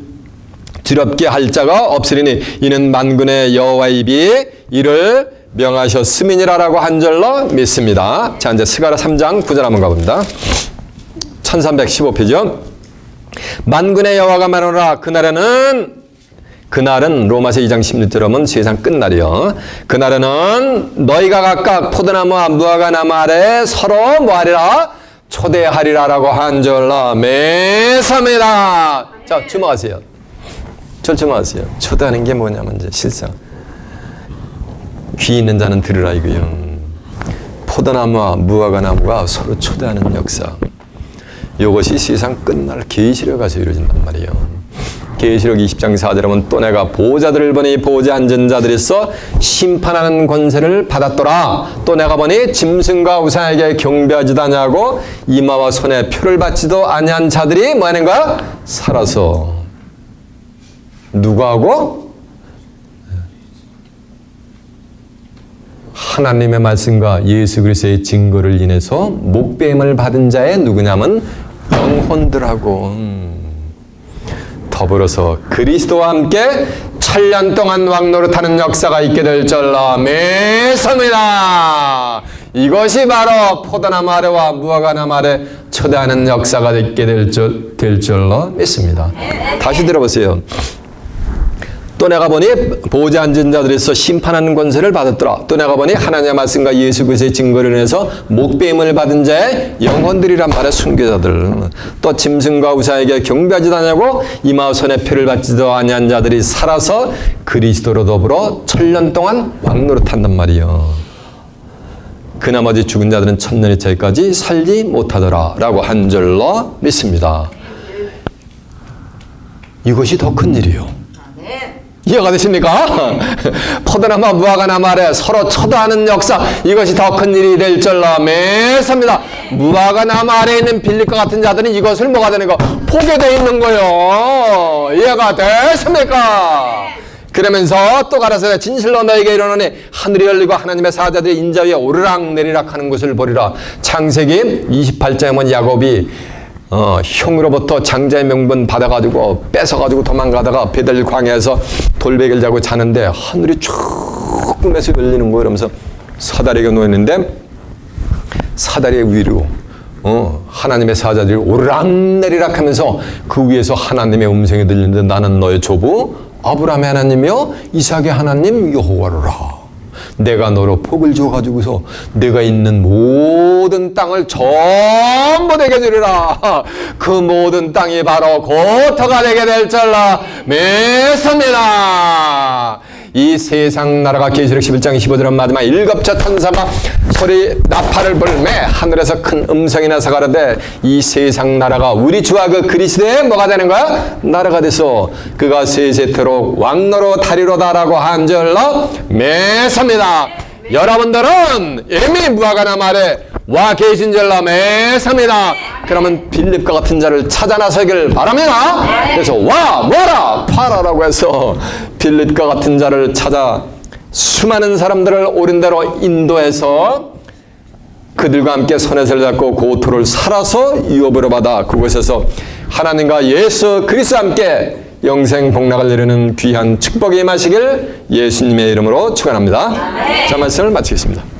두렵게 할 자가 없으리니 이는 만군의 여호와의 입이 이를 명하셨음이니라라고 한 절로 믿습니다. 자, 이제 스가랴 3장 9절 한번 가봅니다. 1315페이지요. 만군의 여호와가 말하노라. 그날은 로마서 2장 16절 하면 세상 끝날이요. 그날에는 너희가 각각 포도나무와 무화과나무 아래 서로 뭐하리라? 초대하리라라고 한 절로 믿습니다. 자, 주목하세요. 주목하세요. 초대하는 게 뭐냐면 이제 실상 귀 있는 자는 들으라 이거요. 포도나무와 무화과나무가 서로 초대하는 역사. 이것이 세상 끝날 계시록 가서 이루어진단 말이에요. 계시록 20장 4절 하면 또 내가 보호자들을 보니 보호자 앉은 자들에서 심판하는 권세를 받았더라. 또 내가 보니 짐승과 우상에게 경배하지도 아니하고 이마와 손에 표를 받지도 아니한 자들이 뭐하는가? 살아서 누구하고? 하나님의 말씀과 예수 그리스도의 증거를 인해서 목배임을 받은 자의 누구냐면 영혼들하고 더불어서 그리스도와 함께 1000년 동안 왕노릇하는 역사가 있게 될 줄로 믿습니다. 이것이 바로 포도나무 아래와 무화과나무 아래 초대하는 역사가 있게 될 줄로 믿습니다. 다시 들어보세요. 또 내가 보니 보호자 앉은 자들에서 심판하는 권세를 받았더라. 또 내가 보니 하나님의 말씀과 예수 그리스도의 증거를 인해서 목배임을 받은 자의 영혼들이란 말의 순교자들. 또 짐승과 우상에게 경배하지도 아니하고 이마와 손에 표를 받지도 아니한 자들이 살아서 그리스도로 더불어 1000년 동안 왕노릇한단 말이요. 그 나머지 죽은 자들은 1000년이 차이까지 살지 못하더라 라고 한 절로 믿습니다. 이것이 더 큰 일이요. 이해가 되십니까? 포도나무 무화과나무 아래 서로 초대하는 역사, 이것이 더 큰 일이 될 줄로 믿습니다. 무화과나무 아래에 있는 빌립과 같은 자들은 이것을 뭐가 되는 거? 포게 되어 있는 거예요. 이해가 되십니까? 그러면서 또 가라사대 진실로 너에게 이르노니 하늘이 열리고 하나님의 사자들이 인자 위에 오르락 내리락 하는 것을 보리라. 창세기 28장에 보면 야곱이 형으로부터 장자의 명분 받아가지고 뺏어가지고 도망가다가 베델 광야에서 돌베개를 자고 자는데 하늘이 쭉 꿈에서 열리는 거예요. 이러면서 사다리가 놓였는데 사다리 위로 하나님의 사자들이 오르락내리락 하면서 그 위에서 하나님의 음성이 들리는데 나는 너의 조부 아브라함의 하나님이요 이삭의 하나님 여호와로라. 내가 너로 복을 주어가지고서 내가 있는 모든 땅을 전부 내게 주리라. 그 모든 땅이 바로 고토가 되게 될 줄로 믿습니다. 이 세상 나라가 계시록 11장 15절은 마지막 일곱째 천사가 소리 나팔을 불매 하늘에서 큰 음성이 나서 가라되 이 세상 나라가 우리 주와 그 그리스도의 뭐가 되는 거야? 나라가 돼서 그가 세세토록 왕노로 다리로다라고 한 절로 매섭니다. 여러분들은 이미 무화과나 말에 와 계신 줄로 매섭니다. 그러면 빌립과 같은 자를 찾아 나서길 바랍니다. 그래서 와 뭐라 팔아라고 해서 빌립과 같은 자를 찾아 수많은 사람들을 옳은 대로 인도해서 그들과 함께 손에 손을 잡고 고토를 살아서 유업으로 받아 그곳에서 하나님과 예수 그리스도와 함께 영생 복락을 이루는 귀한 축복이 임하시길 예수님의 이름으로 축원합니다. 자, 말씀을 마치겠습니다.